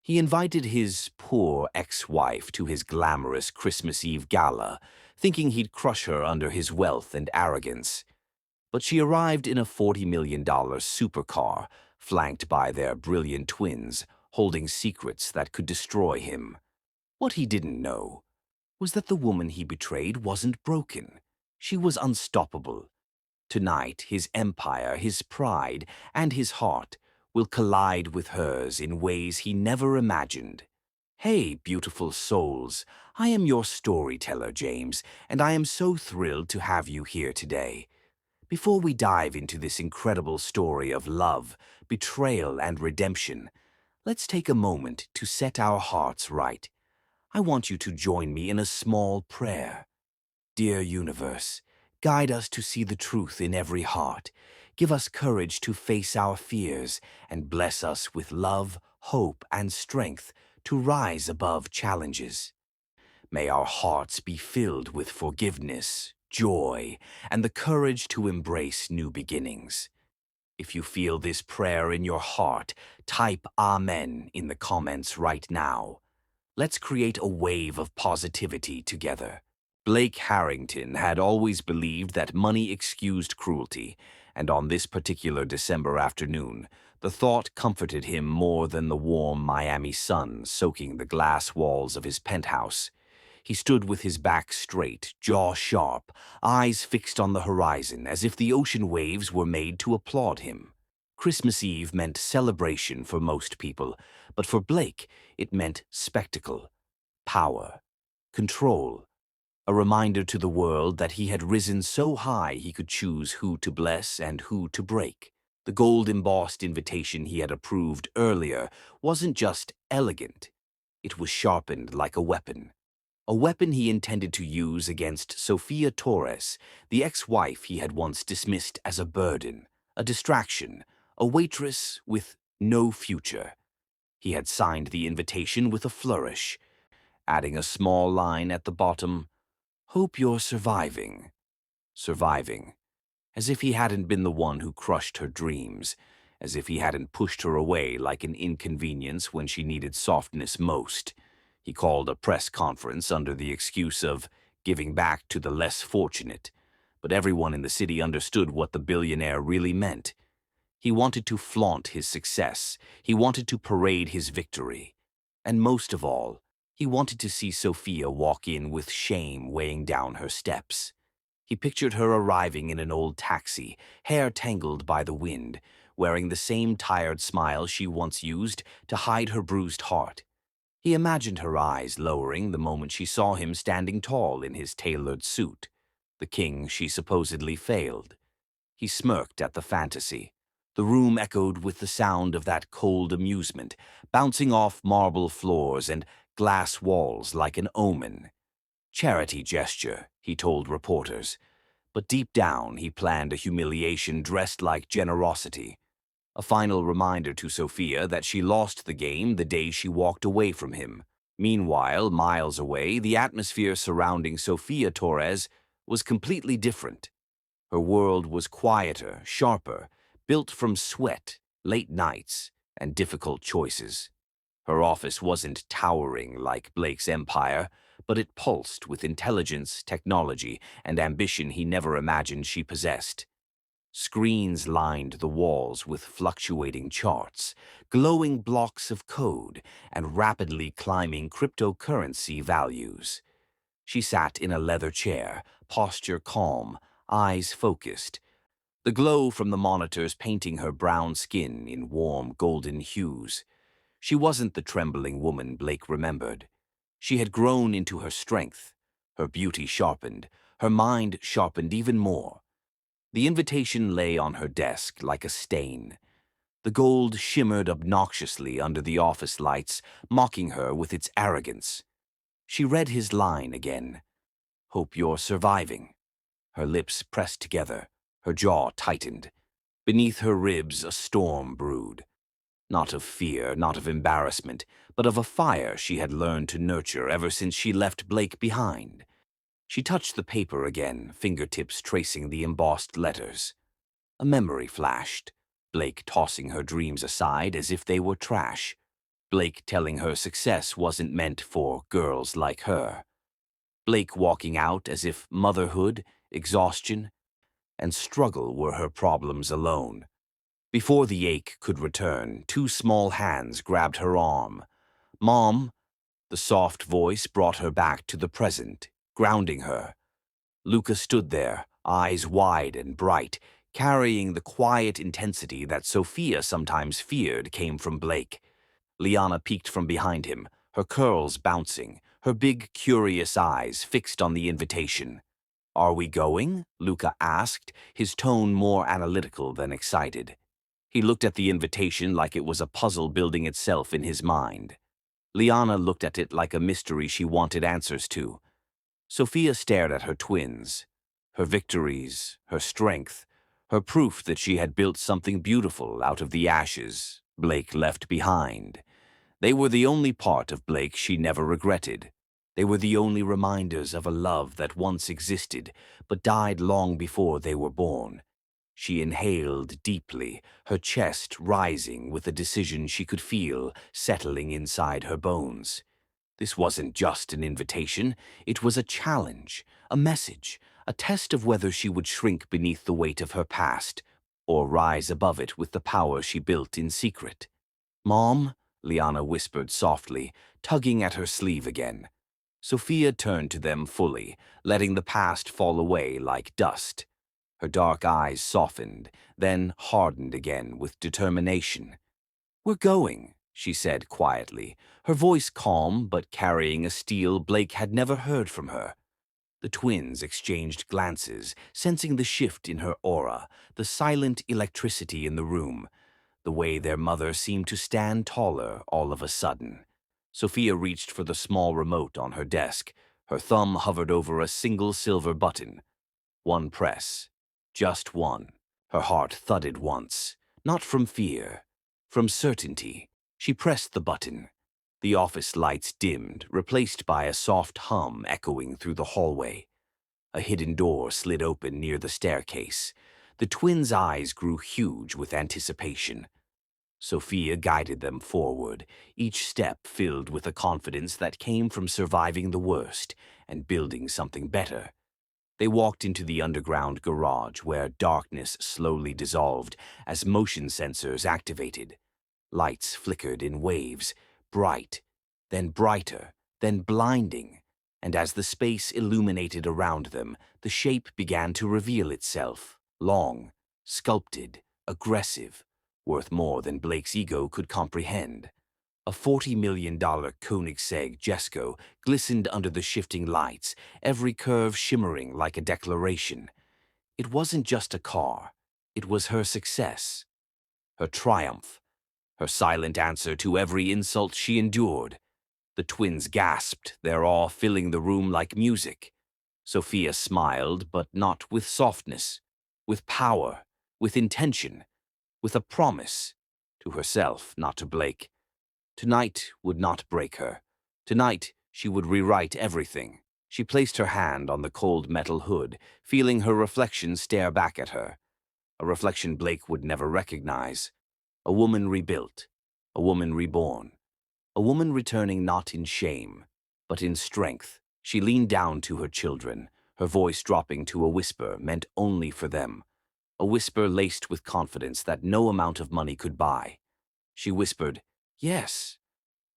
He invited his poor ex-wife to his glamorous Christmas Eve gala, thinking he'd crush her under his wealth and arrogance. But she arrived in a $40 million supercar, flanked by their brilliant twins, holding secrets that could destroy him. What he didn't know was that the woman he betrayed wasn't broken. She was unstoppable. Tonight, his empire, his pride, and his heart will collide with hers in ways he never imagined. Hey, beautiful souls, I am your storyteller, James, and I am so thrilled to have you here today. Before we dive into this incredible story of love, betrayal, and redemption, let's take a moment to set our hearts right. I want you to join me in a small prayer. Dear universe, guide us to see the truth in every heart. Give us courage to face our fears and bless us with love, hope, and strength to rise above challenges. May our hearts be filled with forgiveness, joy, and the courage to embrace new beginnings. If you feel this prayer in your heart, type Amen in the comments right now. Let's create a wave of positivity together. Blake Harrington had always believed that money excused cruelty, and on this particular December afternoon, the thought comforted him more than the warm Miami sun soaking the glass walls of his penthouse. He stood with his back straight, jaw sharp, eyes fixed on the horizon as if the ocean waves were made to applaud him. Christmas Eve meant celebration for most people, but for Blake, it meant spectacle, power, control, a reminder to the world that he had risen so high he could choose who to bless and who to break. The gold-embossed invitation he had approved earlier wasn't just elegant, it was sharpened like a weapon. A weapon he intended to use against Sofia Torres, the ex-wife he had once dismissed as a burden, a distraction, a waitress with no future. He had signed the invitation with a flourish, adding a small line at the bottom, "Hope you're surviving." Surviving. As if he hadn't been the one who crushed her dreams, as if he hadn't pushed her away like an inconvenience when she needed softness most. He called a press conference under the excuse of giving back to the less fortunate, but everyone in the city understood what the billionaire really meant. He wanted to flaunt his success, he wanted to parade his victory, and most of all, he wanted to see Sophia walk in with shame weighing down her steps. He pictured her arriving in an old taxi, hair tangled by the wind, wearing the same tired smile she once used to hide her bruised heart. He imagined her eyes lowering the moment she saw him standing tall in his tailored suit, the king she supposedly failed. He smirked at the fantasy. The room echoed with the sound of that cold amusement, bouncing off marble floors and glass walls like an omen. Charity gesture, he told reporters. But deep down, he planned a humiliation dressed like generosity. A final reminder to Sophia that she lost the game the day she walked away from him. Meanwhile, miles away, the atmosphere surrounding Sofia Torres was completely different. Her world was quieter, sharper, built from sweat, late nights, and difficult choices. Her office wasn't towering like Blake's empire, but it pulsed with intelligence, technology, and ambition he never imagined she possessed. Screens lined the walls with fluctuating charts, glowing blocks of code, and rapidly climbing cryptocurrency values. She sat in a leather chair, posture calm, eyes focused, the glow from the monitors painting her brown skin in warm golden hues. She wasn't the trembling woman Blake remembered. She had grown into her strength, her beauty sharpened, her mind sharpened even more. The invitation lay on her desk like a stain. The gold shimmered obnoxiously under the office lights, mocking her with its arrogance. She read his line again. "Hope you're surviving." Her lips pressed together, her jaw tightened. Beneath her ribs a storm brewed. Not of fear, not of embarrassment, but of a fire she had learned to nurture ever since she left Blake behind. She touched the paper again, fingertips tracing the embossed letters. A memory flashed, Blake tossing her dreams aside as if they were trash. Blake telling her success wasn't meant for girls like her. Blake walking out as if motherhood, exhaustion, and struggle were her problems alone. Before the ache could return, two small hands grabbed her arm. "Mom," the soft voice brought her back to the present, grounding her. Luca stood there, eyes wide and bright, carrying the quiet intensity that Sophia sometimes feared came from Blake. Liana peeked from behind him, her curls bouncing, her big, curious eyes fixed on the invitation. "Are we going?" Luca asked, his tone more analytical than excited. He looked at the invitation like it was a puzzle building itself in his mind. Liana looked at it like a mystery she wanted answers to. Sophia stared at her twins, her victories, her strength, her proof that she had built something beautiful out of the ashes Blake left behind. They were the only part of Blake she never regretted. They were the only reminders of a love that once existed, but died long before they were born. She inhaled deeply, her chest rising with a decision she could feel settling inside her bones. This wasn't just an invitation, it was a challenge, a message, a test of whether she would shrink beneath the weight of her past, or rise above it with the power she built in secret. "Mom," Liana whispered softly, tugging at her sleeve again. Sophia turned to them fully, letting the past fall away like dust. Her dark eyes softened, then hardened again with determination. "We're going," she said quietly, her voice calm but carrying a steel Blake had never heard from her. The twins exchanged glances, sensing the shift in her aura, the silent electricity in the room, the way their mother seemed to stand taller all of a sudden. Sophia reached for the small remote on her desk. Her thumb hovered over a single silver button. One press. Just one. Her heart thudded once. Not from fear. From certainty. She pressed the button. The office lights dimmed, replaced by a soft hum echoing through the hallway. A hidden door slid open near the staircase. The twins' eyes grew huge with anticipation. Sophia guided them forward, each step filled with a confidence that came from surviving the worst and building something better. They walked into the underground garage where darkness slowly dissolved as motion sensors activated. Lights flickered in waves, bright, then brighter, then blinding, and as the space illuminated around them, the shape began to reveal itself, long, sculpted, aggressive, worth more than Blake's ego could comprehend. A $40 million Koenigsegg Jesko glistened under the shifting lights, every curve shimmering like a declaration. It wasn't just a car. It was her success, her triumph, her silent answer to every insult she endured. The twins gasped, their awe filling the room like music. Sophia smiled, but not with softness, with power, with intention, with a promise, to herself, not to Blake. Tonight would not break her. Tonight she would rewrite everything. She placed her hand on the cold metal hood, feeling her reflection stare back at her. A reflection Blake would never recognize. A woman rebuilt. A woman reborn. A woman returning not in shame, but in strength. She leaned down to her children, her voice dropping to a whisper meant only for them. A whisper laced with confidence that no amount of money could buy. She whispered, "Yes,"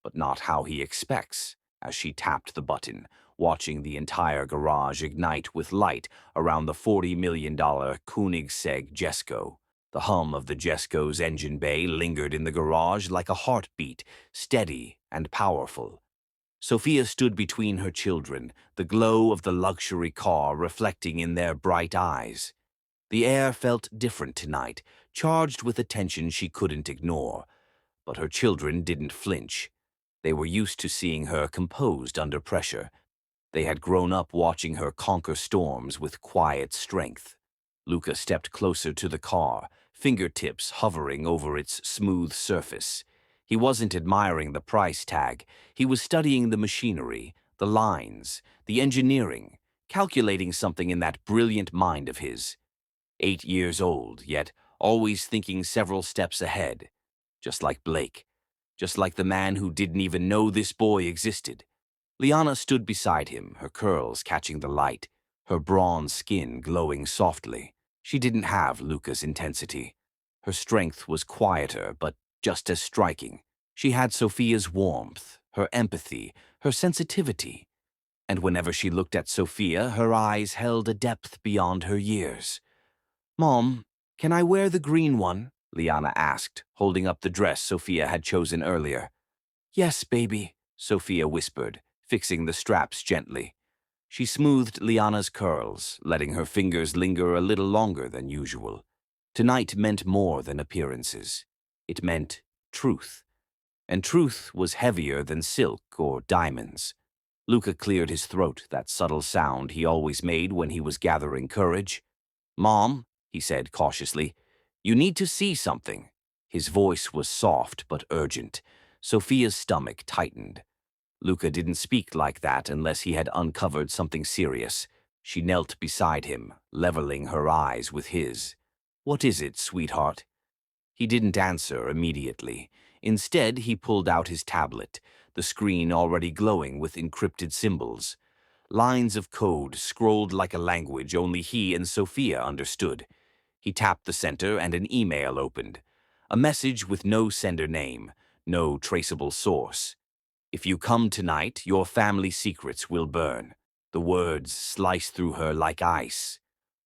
but not how he expects, as she tapped the button, watching the entire garage ignite with light around the $40 million Koenigsegg Jesko. The hum of the Jesko's engine bay lingered in the garage like a heartbeat, steady and powerful. Sophia stood between her children, the glow of the luxury car reflecting in their bright eyes. The air felt different tonight, charged with a tension she couldn't ignore. But her children didn't flinch. They were used to seeing her composed under pressure. They had grown up watching her conquer storms with quiet strength. Luca stepped closer to the car, fingertips hovering over its smooth surface. He wasn't admiring the price tag. He was studying the machinery, the lines, the engineering, calculating something in that brilliant mind of his. 8 years old, yet always thinking several steps ahead. Just like Blake. just like the man who didn't even know this boy existed. Liana stood beside him, her curls catching the light, her bronze skin glowing softly. She didn't have Luca's intensity. Her strength was quieter, but just as striking. She had Sophia's warmth, her empathy, her sensitivity. And whenever she looked at Sophia, her eyes held a depth beyond her years. "Mom, can I wear the green one?" Liana asked, holding up the dress Sophia had chosen earlier. "Yes, baby," Sophia whispered, fixing the straps gently. She smoothed Liana's curls, letting her fingers linger a little longer than usual. Tonight meant more than appearances. It meant truth. And truth was heavier than silk or diamonds. Luca cleared his throat, that subtle sound he always made when he was gathering courage. "Mom," he said cautiously, "you need to see something." His voice was soft but urgent. Sophia's stomach tightened. Luca didn't speak like that unless he had uncovered something serious. She knelt beside him, leveling her eyes with his. "What is it, sweetheart?" He didn't answer immediately. Instead, he pulled out his tablet, the screen already glowing with encrypted symbols. Lines of code scrolled like a language only he and Sophia understood. He tapped the center and an email opened. A message with no sender name, no traceable source. "If you come tonight, your family secrets will burn." The words sliced through her like ice.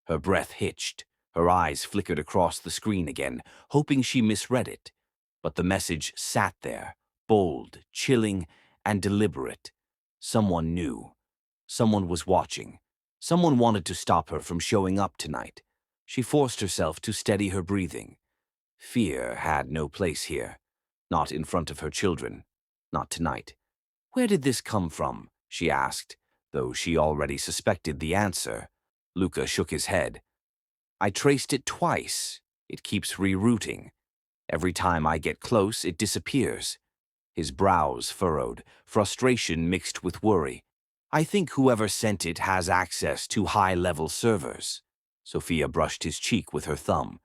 Her breath hitched. Her eyes flickered across the screen again, hoping she misread it. But the message sat there, bold, chilling, and deliberate. Someone knew. Someone was watching. Someone wanted to stop her from showing up tonight. She forced herself to steady her breathing. Fear had no place here. Not in front of her children. Not tonight. "Where did this come from?" she asked, though she already suspected the answer. Luca shook his head. "I traced it twice. It keeps rerouting. Every time I get close, it disappears." His brows furrowed, frustration mixed with worry. "I think whoever sent it has access to high-level servers." Sophia brushed his cheek with her thumb.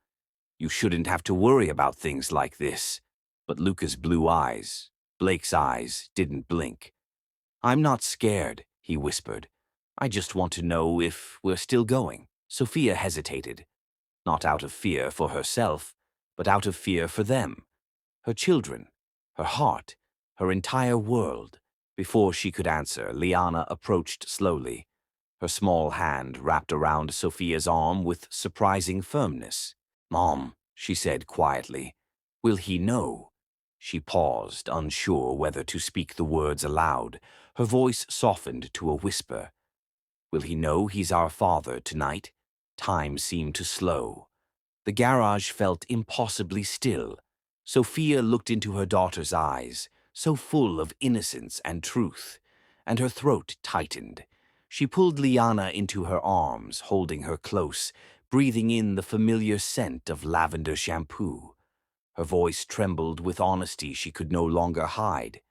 "You shouldn't have to worry about things like this." But Luca's blue eyes, Blake's eyes, didn't blink. "I'm not scared," he whispered. "I just want to know if we're still going." Sophia hesitated, not out of fear for herself, but out of fear for them, her children, her heart, her entire world. Before she could answer, Liana approached slowly, her small hand wrapped around Sophia's arm with surprising firmness. "Mom," she said quietly, "will he know?" She paused, unsure whether to speak the words aloud. Her voice softened to a whisper. "Will he know he's our father tonight?" Time seemed to slow. The garage felt impossibly still. Sophia looked into her daughter's eyes, so full of innocence and truth, and her throat tightened. She pulled Liana into her arms, holding her close, breathing in the familiar scent of lavender shampoo. Her voice trembled with honesty she could no longer hide.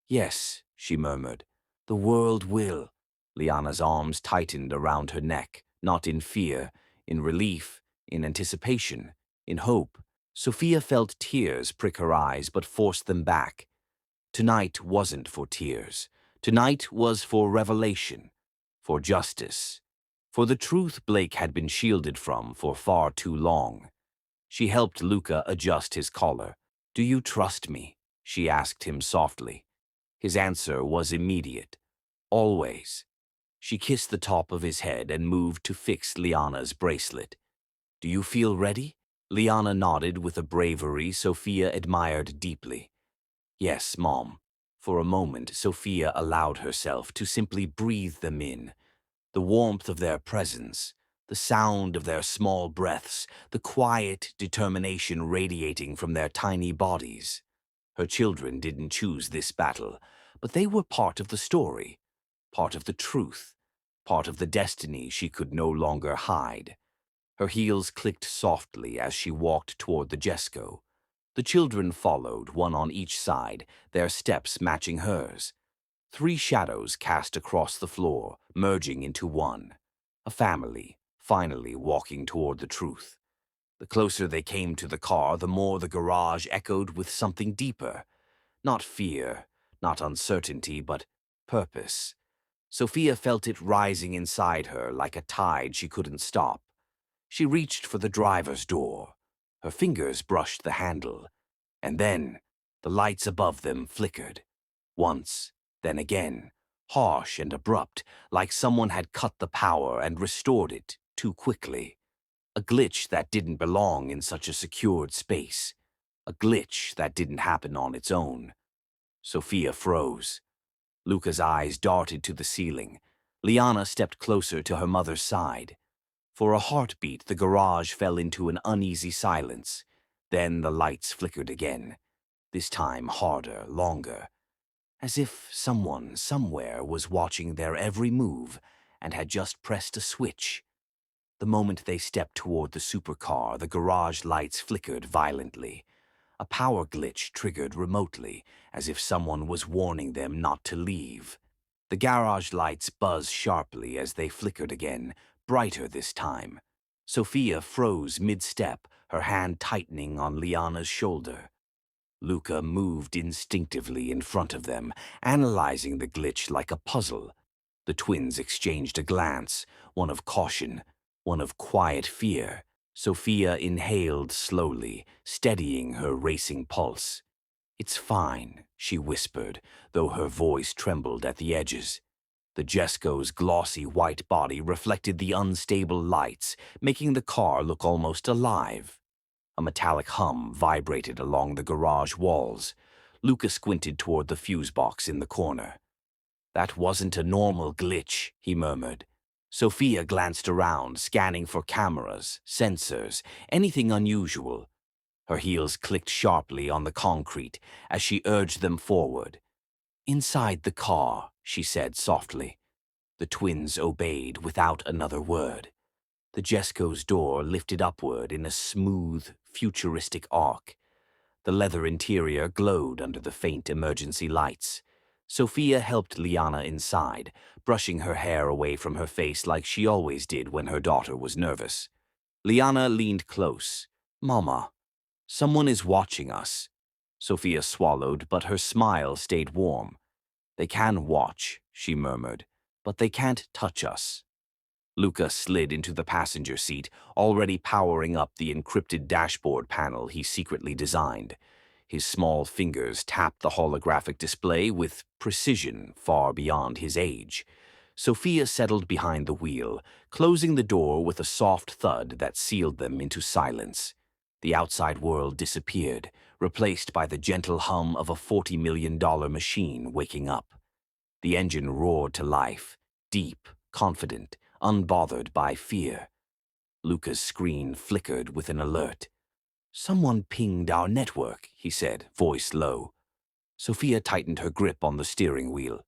"Yes," she murmured, "the world will." Liana's arms tightened around her neck, not in fear, in relief, in anticipation, in hope. Sophia felt tears prick her eyes but forced them back. Tonight wasn't for tears. Tonight was for revelation, for justice, for the truth Blake had been shielded from for far too long. She helped Luca adjust his collar. "Do you trust me?" she asked him softly. His answer was immediate. "Always." She kissed the top of his head and moved to fix Liana's bracelet. "Do you feel ready?" Liana nodded with a bravery Sophia admired deeply. "Yes, Mom." For a moment, Sophia allowed herself to simply breathe them in. The warmth of their presence, the sound of their small breaths, the quiet determination radiating from their tiny bodies. Her children didn't choose this battle, but they were part of the story, part of the truth, part of the destiny she could no longer hide. Her heels clicked softly as she walked toward the Jesco. The children followed, one on each side, their steps matching hers. 3 shadows cast across the floor, merging into one. A family, finally walking toward the truth. The closer they came to the car, the more the garage echoed with something deeper. Not fear, not uncertainty, but purpose. Sophia felt it rising inside her like a tide she couldn't stop. She reached for the driver's door. Her fingers brushed the handle, and then the lights above them flickered. Once, then again, harsh and abrupt, like someone had cut the power and restored it too quickly. A glitch that didn't belong in such a secured space. A glitch that didn't happen on its own. Sophia froze. Luca's eyes darted to the ceiling. Liana stepped closer to her mother's side. For a heartbeat, the garage fell into an uneasy silence. Then the lights flickered again. This time harder, longer. As if someone, somewhere, was watching their every move and had just pressed a switch. The moment they stepped toward the supercar, the garage lights flickered violently. A power glitch triggered remotely, as if someone was warning them not to leave. The garage lights buzzed sharply as they flickered again, brighter this time. Sophia froze mid-step, her hand tightening on Liana's shoulder. Luca moved instinctively in front of them, analyzing the glitch like a puzzle. The twins exchanged a glance, one of caution, one of quiet fear. Sophia inhaled slowly, steadying her racing pulse. "It's fine," she whispered, though her voice trembled at the edges. The Jesco's glossy white body reflected the unstable lights, making the car look almost alive. A metallic hum vibrated along the garage walls. Luca squinted toward the fuse box in the corner. "That wasn't a normal glitch," he murmured. Sophia glanced around, scanning for cameras, sensors, anything unusual. Her heels clicked sharply on the concrete as she urged them forward. "Inside the car," she said softly. The twins obeyed without another word. The Jesco's door lifted upward in a smooth, futuristic arc. The leather interior glowed under the faint emergency lights. Sophia helped Liana inside, brushing her hair away from her face like she always did when her daughter was nervous. Liana leaned close. "Mama, someone is watching us." Sophia swallowed, but her smile stayed warm. "They can watch," she murmured, "but they can't touch us." Luca slid into the passenger seat, already powering up the encrypted dashboard panel he secretly designed. His small fingers tapped the holographic display with precision far beyond his age. Sophia settled behind the wheel, closing the door with a soft thud that sealed them into silence. The outside world disappeared, replaced by the gentle hum of a $40 million machine waking up. The engine roared to life, deep, confident, unbothered by fear. Luca's screen flickered with an alert. "Someone pinged our network," he said, voice low. Sophia tightened her grip on the steering wheel.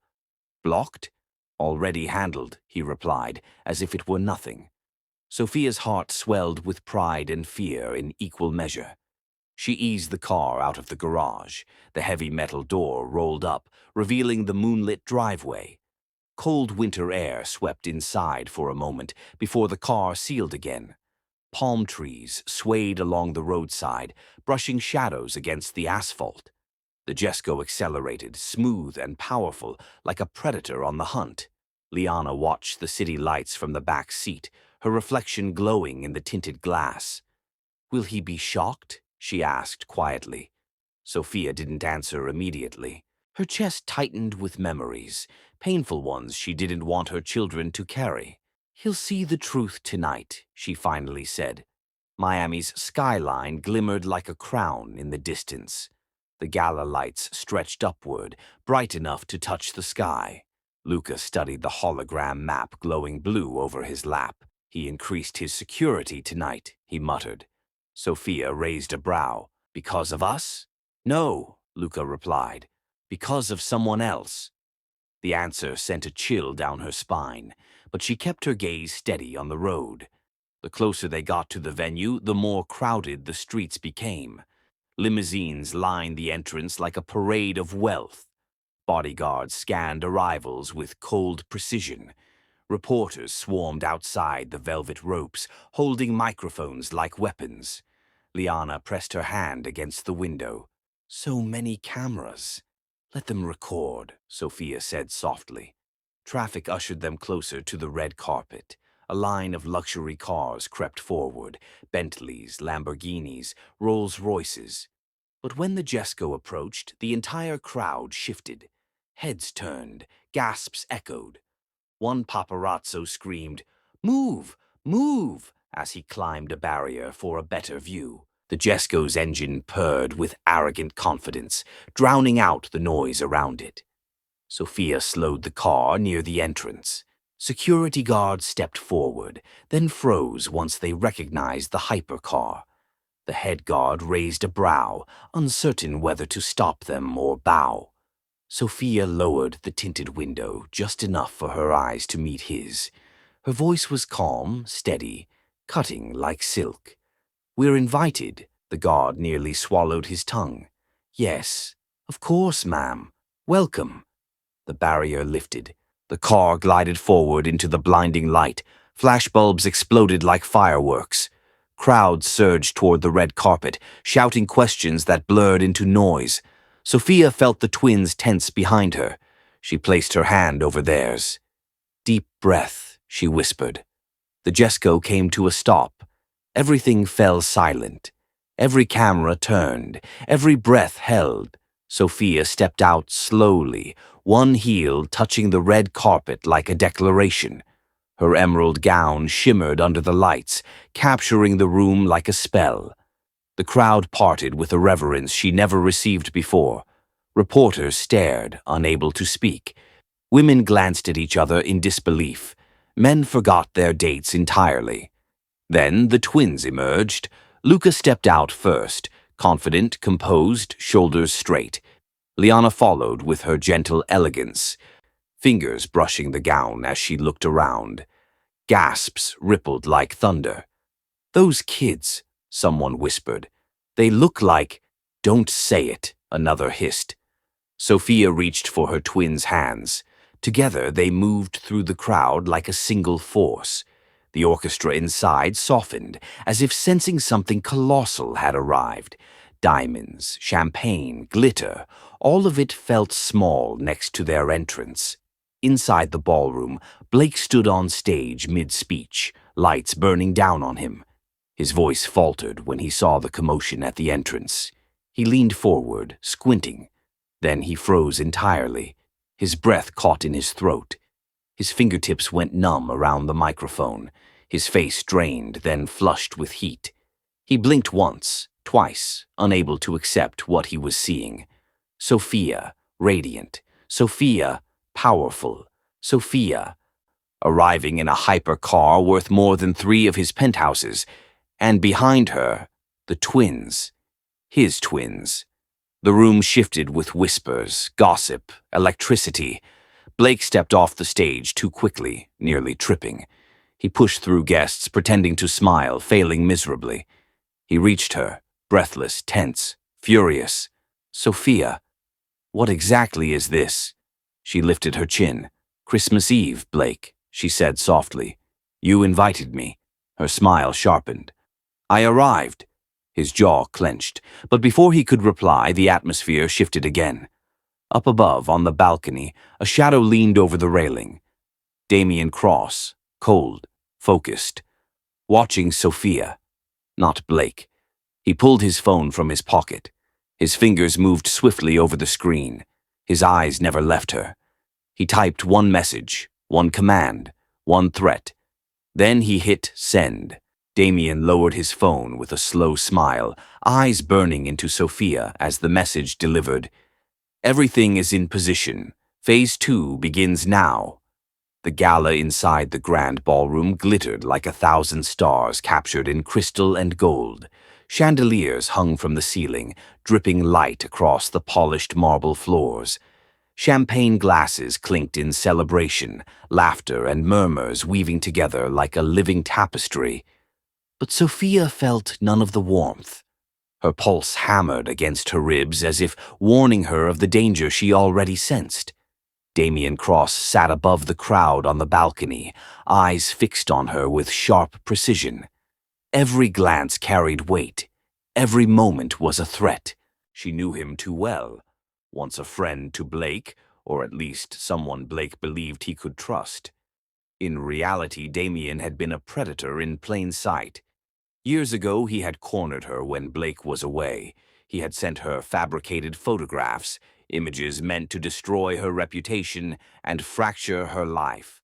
"Blocked?" "Already handled," he replied, as if it were nothing. Sophia's heart swelled with pride and fear in equal measure. She eased the car out of the garage. The heavy metal door rolled up, revealing the moonlit driveway. Cold winter air swept inside for a moment before the car sealed again. Palm trees swayed along the roadside, brushing shadows against the asphalt. The Jesco accelerated, smooth and powerful, like a predator on the hunt. Liana watched the city lights from the back seat, her reflection glowing in the tinted glass. "Will he be shocked?" she asked quietly. Sophia didn't answer immediately. Her chest tightened with memories, painful ones she didn't want her children to carry. "He'll see the truth tonight," she finally said. Miami's skyline glimmered like a crown in the distance. The gala lights stretched upward, bright enough to touch the sky. Luca studied the hologram map glowing blue over his lap. "He increased his security tonight," he muttered. Sophia raised a brow. "Because of us?" "No," Luca replied. "Because of someone else." The answer sent a chill down her spine, but she kept her gaze steady on the road. The closer they got to the venue, the more crowded the streets became. Limousines lined the entrance like a parade of wealth. Bodyguards scanned arrivals with cold precision. Reporters swarmed outside the velvet ropes, holding microphones like weapons. Liana pressed her hand against the window. So many cameras. "Let them record," Sophia said softly. Traffic ushered them closer to the red carpet. A line of luxury cars crept forward, Bentleys, Lamborghinis, Rolls-Royces. But when the Jesco approached, the entire crowd shifted. Heads turned, gasps echoed. One paparazzo screamed, "Move! Move!" as he climbed a barrier for a better view. The Jesco's engine purred with arrogant confidence, drowning out the noise around it. Sophia slowed the car near the entrance. Security guards stepped forward, then froze once they recognized the hypercar. The head guard raised a brow, uncertain whether to stop them or bow. Sophia lowered the tinted window just enough for her eyes to meet his. Her voice was calm, steady, cutting like silk. "We're invited." The guard nearly swallowed his tongue. "Yes, of course, ma'am. Welcome." The barrier lifted. The car glided forward into the blinding light. Flashbulbs exploded like fireworks. Crowds surged toward the red carpet, shouting questions that blurred into noise. Sophia felt the twins tense behind her. She placed her hand over theirs. "Deep breath," she whispered. The Jesco came to a stop. Everything fell silent. Every camera turned. Every breath held. Sophia stepped out slowly, one heel touching the red carpet like a declaration. Her emerald gown shimmered under the lights, capturing the room like a spell. The crowd parted with a reverence she never received before. Reporters stared, unable to speak. Women glanced at each other in disbelief. Men forgot their dates entirely. Then the twins emerged. Luca stepped out first, confident, composed, shoulders straight. Liana followed with her gentle elegance, fingers brushing the gown as she looked around. Gasps rippled like thunder. "Those kids," someone whispered. "They look like—" "Don't say it," another hissed. Sophia reached for her twins' hands. Together they moved through the crowd like a single force. The orchestra inside softened, as if sensing something colossal had arrived. Diamonds, champagne, glitter, all of it felt small next to their entrance. Inside the ballroom, Blake stood on stage mid-speech, lights burning down on him. His voice faltered when he saw the commotion at the entrance. He leaned forward, squinting. Then he froze entirely. His breath caught in his throat. His fingertips went numb around the microphone. His face drained, then flushed with heat. He blinked once, twice, unable to accept what he was seeing. Sophia, radiant. Sophia, powerful. Sophia, arriving in a hypercar worth more than 3 of his penthouses. And behind her, the twins. His twins. The room shifted with whispers, gossip, electricity. Blake stepped off the stage too quickly, nearly tripping. He pushed through guests, pretending to smile, failing miserably. He reached her, breathless, tense, furious. "Sophia, what exactly is this?" She lifted her chin. "Christmas Eve, Blake," she said softly. "You invited me." Her smile sharpened. "I arrived." His jaw clenched, but before he could reply, the atmosphere shifted again. Up above, on the balcony, a shadow leaned over the railing. Damien Cross, cold, focused, watching Sophia, not Blake. He pulled his phone from his pocket. His fingers moved swiftly over the screen. His eyes never left her. He typed one message, one command, one threat. Then he hit send. Damien lowered his phone with a slow smile, eyes burning into Sophia as the message delivered. "Everything is in position. Phase 2 begins now." The gala inside the grand ballroom glittered like 1,000 stars captured in crystal and gold. Chandeliers hung from the ceiling, dripping light across the polished marble floors. Champagne glasses clinked in celebration, laughter and murmurs weaving together like a living tapestry. But Sophia felt none of the warmth. Her pulse hammered against her ribs as if warning her of the danger she already sensed. Damien Cross sat above the crowd on the balcony, eyes fixed on her with sharp precision. Every glance carried weight. Every moment was a threat. She knew him too well. once a friend to Blake, or at least someone Blake believed he could trust. In reality, Damien had been a predator in plain sight. Years ago, he had cornered her when Blake was away. He had sent her fabricated photographs, images meant to destroy her reputation and fracture her life.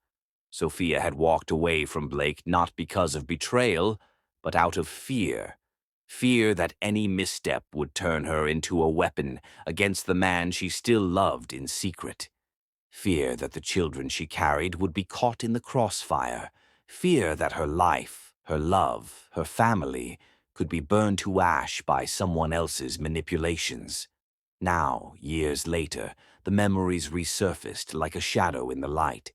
Sophia had walked away from Blake not because of betrayal, but out of fear. Fear that any misstep would turn her into a weapon against the man she still loved in secret. Fear that the children she carried would be caught in the crossfire. Fear that her life, her love, her family could be burned to ash by someone else's manipulations. Now, years later, the memories resurfaced like a shadow in the light.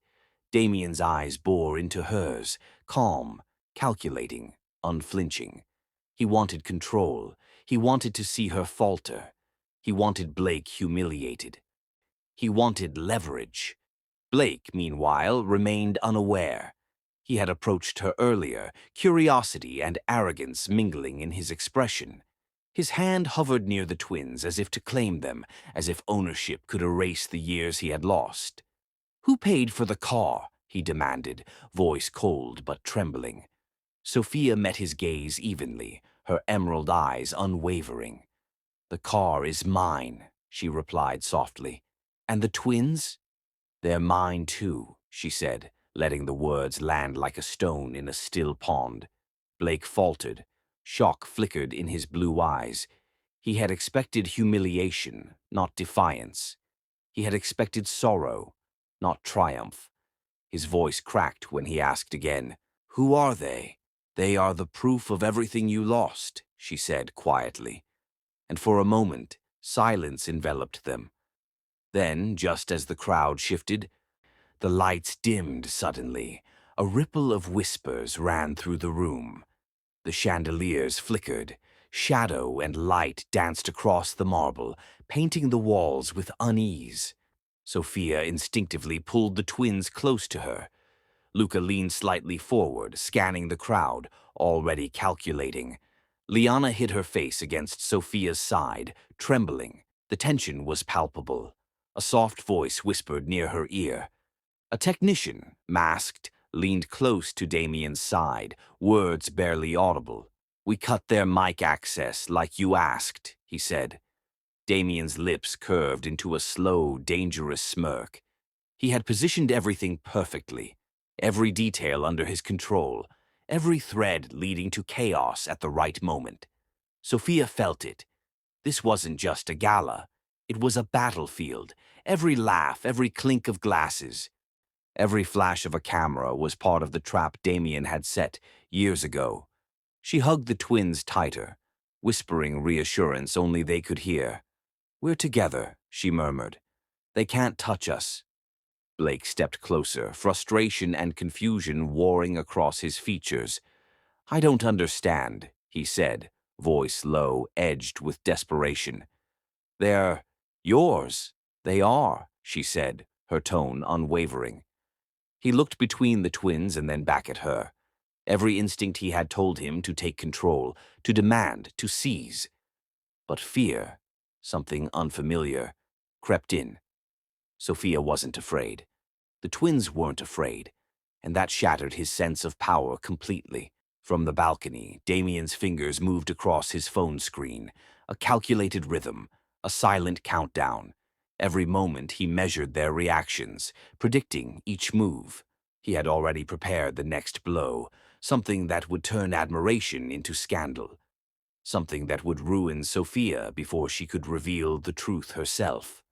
Damien's eyes bore into hers, calm, calculating, unflinching. He wanted control. He wanted to see her falter. He wanted Blake humiliated. He wanted leverage. Blake, meanwhile, remained unaware. He had approached her earlier, curiosity and arrogance mingling in his expression. His hand hovered near the twins as if to claim them, as if ownership could erase the years he had lost. "Who paid for the car?" he demanded, voice cold but trembling. Sophia met his gaze evenly, her emerald eyes unwavering. "The car is mine," she replied softly. "And the twins?" "They're mine too," she said, letting the words land like a stone in a still pond. Blake faltered. Shock flickered in his blue eyes. He had expected humiliation, not defiance. He had expected sorrow, not triumph. His voice cracked when he asked again, "Who are they?" "They are the proof of everything you lost," she said quietly. And for a moment, silence enveloped them. Then, just as the crowd shifted, the lights dimmed suddenly. A ripple of whispers ran through the room. The chandeliers flickered. Shadow and light danced across the marble, painting the walls with unease. Sophia instinctively pulled the twins close to her. Luca leaned slightly forward, scanning the crowd, already calculating. Liana hid her face against Sophia's side, trembling. The tension was palpable. A soft voice whispered near her ear. A technician, masked, leaned close to Damien's side, words barely audible. "We cut their mic access like you asked," he said. Damien's lips curved into a slow, dangerous smirk. He had positioned everything perfectly, every detail under his control, every thread leading to chaos at the right moment. Sophia felt it. This wasn't just a gala. It was a battlefield. Every laugh, every clink of glasses, every flash of a camera was part of the trap Damien had set years ago. She hugged the twins tighter, whispering reassurance only they could hear. "We're together," she murmured. "They can't touch us." Blake stepped closer, frustration and confusion warring across his features. "I don't understand," he said, voice low, edged with desperation. "They're yours." "They are," she said, her tone unwavering. He looked between the twins and then back at her. Every instinct he had told him to take control, to demand, to seize. But fear, something unfamiliar, crept in. Sophia wasn't afraid. The twins weren't afraid, and that shattered his sense of power completely. From the balcony, Damien's fingers moved across his phone screen, a calculated rhythm, a silent countdown. Every moment he measured their reactions, predicting each move. He had already prepared the next blow, something that would turn admiration into scandal, something that would ruin Sophia before she could reveal the truth herself.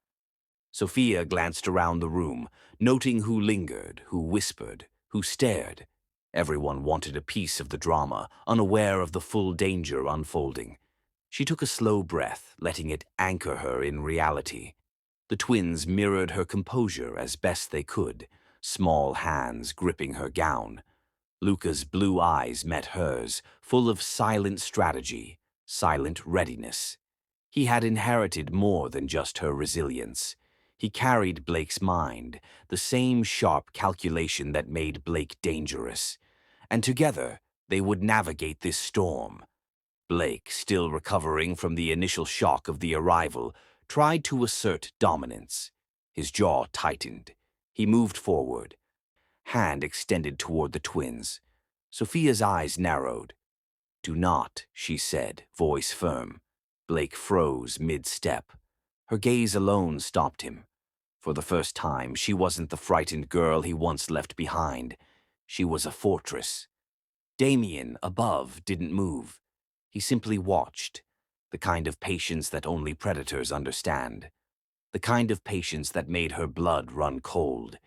Sophia glanced around the room, noting who lingered, who whispered, who stared. Everyone wanted a piece of the drama, unaware of the full danger unfolding. She took a slow breath, letting it anchor her in reality. The twins mirrored her composure as best they could, small hands gripping her gown. Luca's blue eyes met hers, full of silent strategy, silent readiness. He had inherited more than just her resilience. He carried Blake's mind, the same sharp calculation that made Blake dangerous. And together, they would navigate this storm. Blake, still recovering from the initial shock of the arrival, tried to assert dominance. His jaw tightened. He moved forward, hand extended toward the twins. Sophia's eyes narrowed. "Do not," she said, voice firm. Blake froze mid-step. Her gaze alone stopped him. For the first time, she wasn't the frightened girl he once left behind. She was a fortress. Damien, above, didn't move. He simply watched, the kind of patience that only predators understand, the kind of patience that made her blood run cold.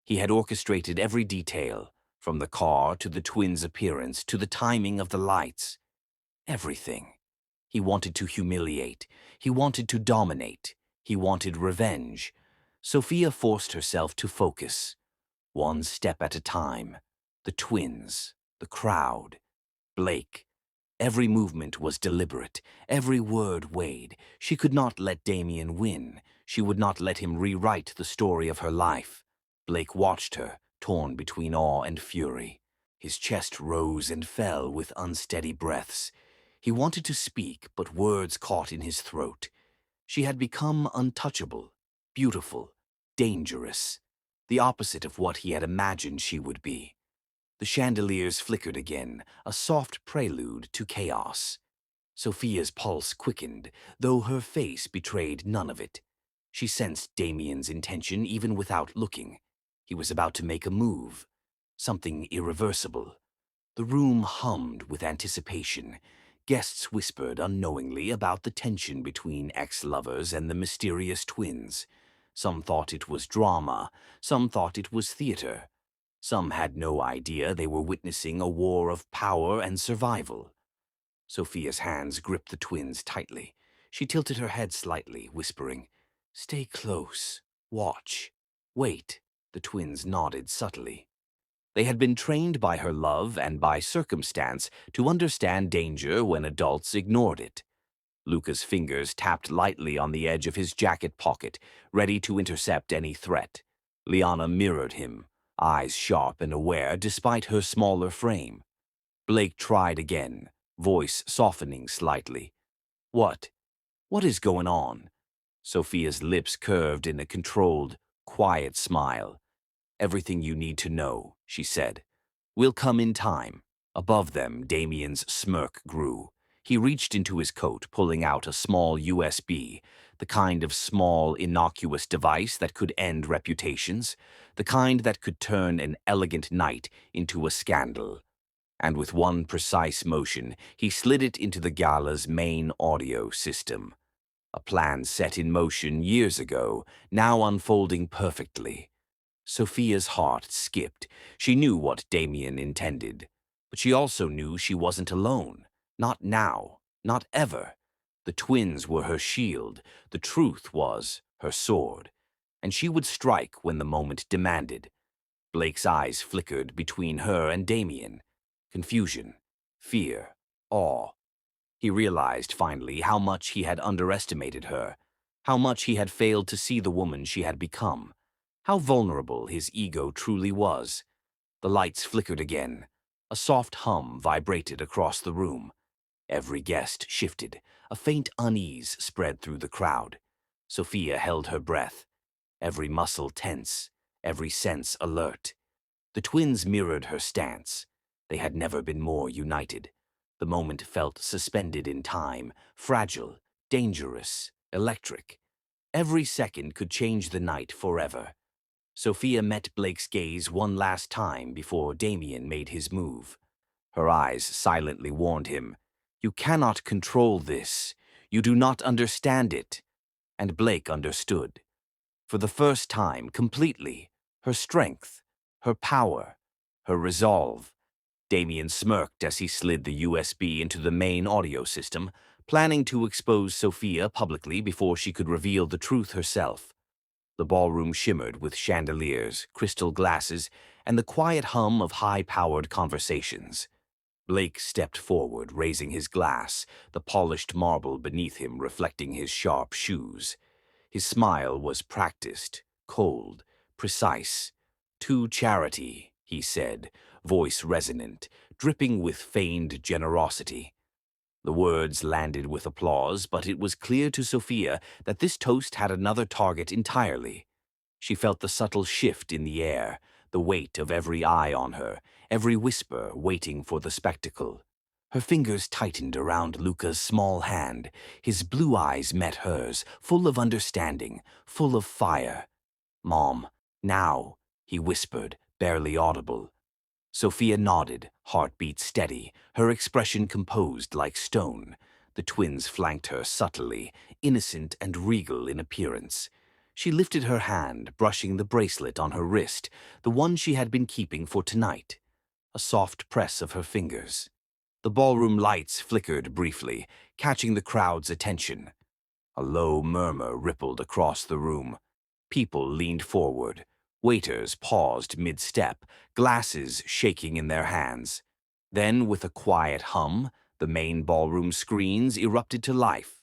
He had orchestrated every detail, from the car to the twins' appearance to the timing of the lights. Everything. He wanted to humiliate. He wanted to dominate. He wanted revenge. Sophia forced herself to focus, one step at a time. The twins, the crowd, Blake. Every movement was deliberate, every word weighed. She could not let Damien win. She would not let him rewrite the story of her life. Blake watched her, torn between awe and fury. His chest rose and fell with unsteady breaths. He wanted to speak, but words caught in his throat. She had become untouchable, beautiful, dangerous, the opposite of what he had imagined she would be. The chandeliers flickered again, a soft prelude to chaos. Sophia's pulse quickened, though her face betrayed none of it. She sensed Damien's intention even without looking. He was about to make a move, something irreversible. The room hummed with anticipation. Guests whispered unknowingly about the tension between ex-lovers and the mysterious twins. Some thought it was drama, some thought it was theater. Some had no idea they were witnessing a war of power and survival. Sophia's hands gripped the twins tightly. She tilted her head slightly, whispering, "Stay close. Watch. Wait." The twins nodded subtly. They had been trained by her love and by circumstance to understand danger when adults ignored it. Luca's fingers tapped lightly on the edge of his jacket pocket, ready to intercept any threat. Liana mirrored him, eyes sharp and aware despite her smaller frame. Blake tried again, voice softening slightly. "What? What is going on?" Sophia's lips curved in a controlled, quiet smile. "Everything you need to know," she said. "We'll come in time." Above them, Damien's smirk grew. He reached into his coat, pulling out a small USB, the kind of small, innocuous device that could end reputations, the kind that could turn an elegant night into a scandal. And with one precise motion, he slid it into the gala's main audio system. A plan set in motion years ago, now unfolding perfectly. Sophia's heart skipped. She knew what Damien intended. But she also knew she wasn't alone. Not now. Not ever. The twins were her shield. The truth was her sword. And she would strike when the moment demanded. Blake's eyes flickered between her and Damien. Confusion, fear, awe. He realized finally how much he had underestimated her, how much he had failed to see the woman she had become, how vulnerable his ego truly was. The lights flickered again. A soft hum vibrated across the room. Every guest shifted. A faint unease spread through the crowd. Sophia held her breath, every muscle tense, every sense alert. The twins mirrored her stance. They had never been more united. The moment felt suspended in time, fragile, dangerous, electric. Every second could change the night forever. Sophia met Blake's gaze one last time before Damien made his move. Her eyes silently warned him, "You cannot control this. You do not understand it." And Blake understood. For the first time, completely, her strength, her power, her resolve. Damien smirked as he slid the USB into the main audio system, planning to expose Sophia publicly before she could reveal the truth herself. The ballroom shimmered with chandeliers, crystal glasses, and the quiet hum of high-powered conversations. Blake stepped forward, raising his glass, the polished marble beneath him reflecting his sharp shoes. His smile was practiced, cold, precise. "To charity," he said, voice resonant, dripping with feigned generosity. The words landed with applause, but it was clear to Sophia that this toast had another target entirely. She felt the subtle shift in the air, the weight of every eye on her, every whisper waiting for the spectacle. Her fingers tightened around Luca's small hand. His blue eyes met hers, full of understanding, full of fire. "Mom, now," he whispered, barely audible. Sophia nodded, heartbeat steady, her expression composed like stone. The twins flanked her subtly, innocent and regal in appearance. She lifted her hand, brushing the bracelet on her wrist, the one she had been keeping for tonight. A soft press of her fingers. The ballroom lights flickered briefly, catching the crowd's attention. A low murmur rippled across the room. People leaned forward. Waiters paused mid-step, glasses shaking in their hands. Then, with a quiet hum, the main ballroom screens erupted to life.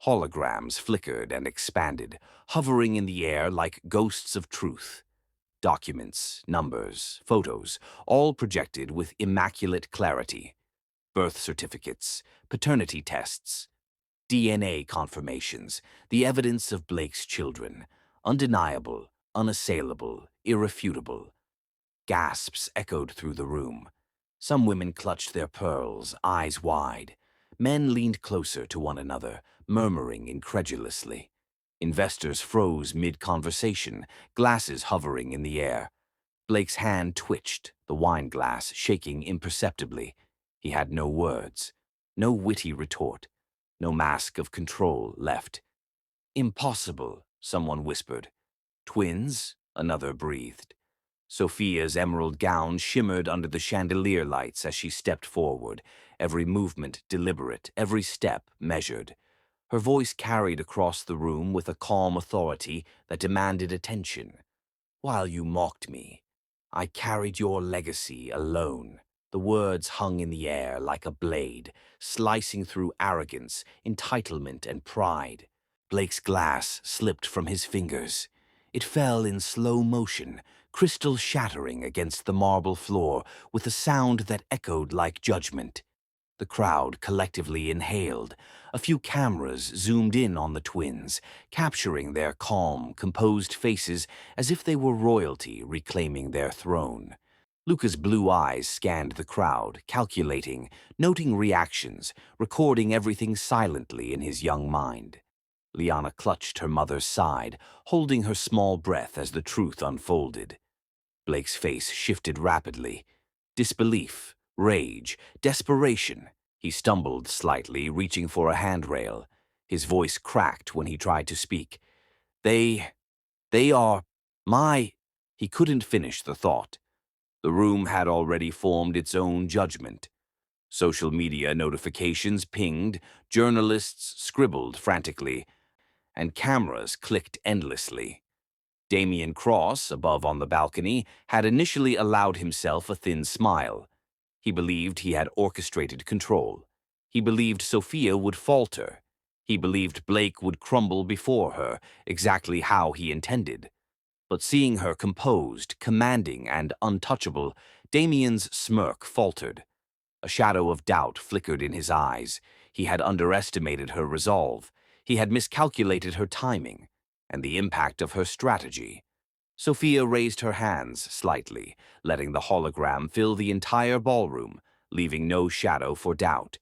Holograms flickered and expanded, hovering in the air like ghosts of truth. Documents, numbers, photos, all projected with immaculate clarity. Birth certificates, paternity tests, DNA confirmations, the evidence of Blake's children. Undeniable, unassailable, irrefutable. Gasps echoed through the room. Some women clutched their pearls, eyes wide. Men leaned closer to one another, murmuring incredulously. Investors froze mid-conversation, glasses hovering in the air. Blake's hand twitched, the wine glass shaking imperceptibly. He had no words, no witty retort, no mask of control left. "Impossible," someone whispered. "Twins?" another breathed. Sophia's emerald gown shimmered under the chandelier lights as she stepped forward, every movement deliberate, every step measured. Her voice carried across the room with a calm authority that demanded attention. "While you mocked me, I carried your legacy alone." The words hung in the air like a blade, slicing through arrogance, entitlement, and pride. Blake's glass slipped from his fingers. It fell in slow motion, crystal shattering against the marble floor with a sound that echoed like judgment. The crowd collectively inhaled. A few cameras zoomed in on the twins, capturing their calm, composed faces as if they were royalty reclaiming their throne. Luca's blue eyes scanned the crowd, calculating, noting reactions, recording everything silently in his young mind. Liana clutched her mother's side, holding her small breath as the truth unfolded. Blake's face shifted rapidly. Disbelief, rage, desperation. He stumbled slightly, reaching for a handrail. His voice cracked when he tried to speak. They are my... He couldn't finish the thought. The room had already formed its own judgment. Social media notifications pinged, journalists scribbled frantically, and cameras clicked endlessly. Damien Cross, above on the balcony, had initially allowed himself a thin smile. He believed he had orchestrated control. He believed Sophia would falter. He believed Blake would crumble before her, exactly how he intended. But seeing her composed, commanding, and untouchable, Damien's smirk faltered. A shadow of doubt flickered in his eyes. He had underestimated her resolve. He had miscalculated her timing and the impact of her strategy. Sophia raised her hands slightly, letting the hologram fill the entire ballroom, leaving no shadow for doubt.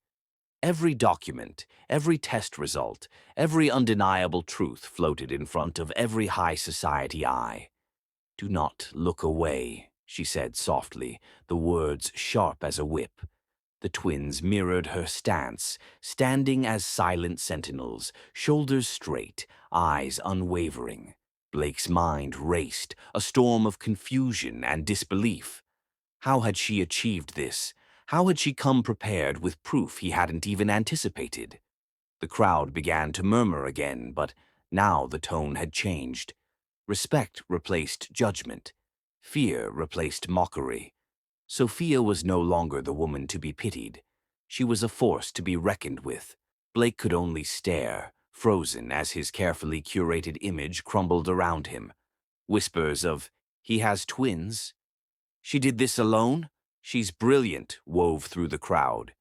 Every document, every test result, every undeniable truth floated in front of every high society eye. "Do not look away," she said softly, the words sharp as a whip. The twins mirrored her stance, standing as silent sentinels, shoulders straight, eyes unwavering. Blake's mind raced, a storm of confusion and disbelief. How had she achieved this? How had she come prepared with proof he hadn't even anticipated? The crowd began to murmur again, but now the tone had changed. Respect replaced judgment. Fear replaced mockery. Sophia was no longer the woman to be pitied. She was a force to be reckoned with. Blake could only stare, frozen as his carefully curated image crumbled around him. Whispers of, "He has twins. She did this alone? She's brilliant," wove through the crowd.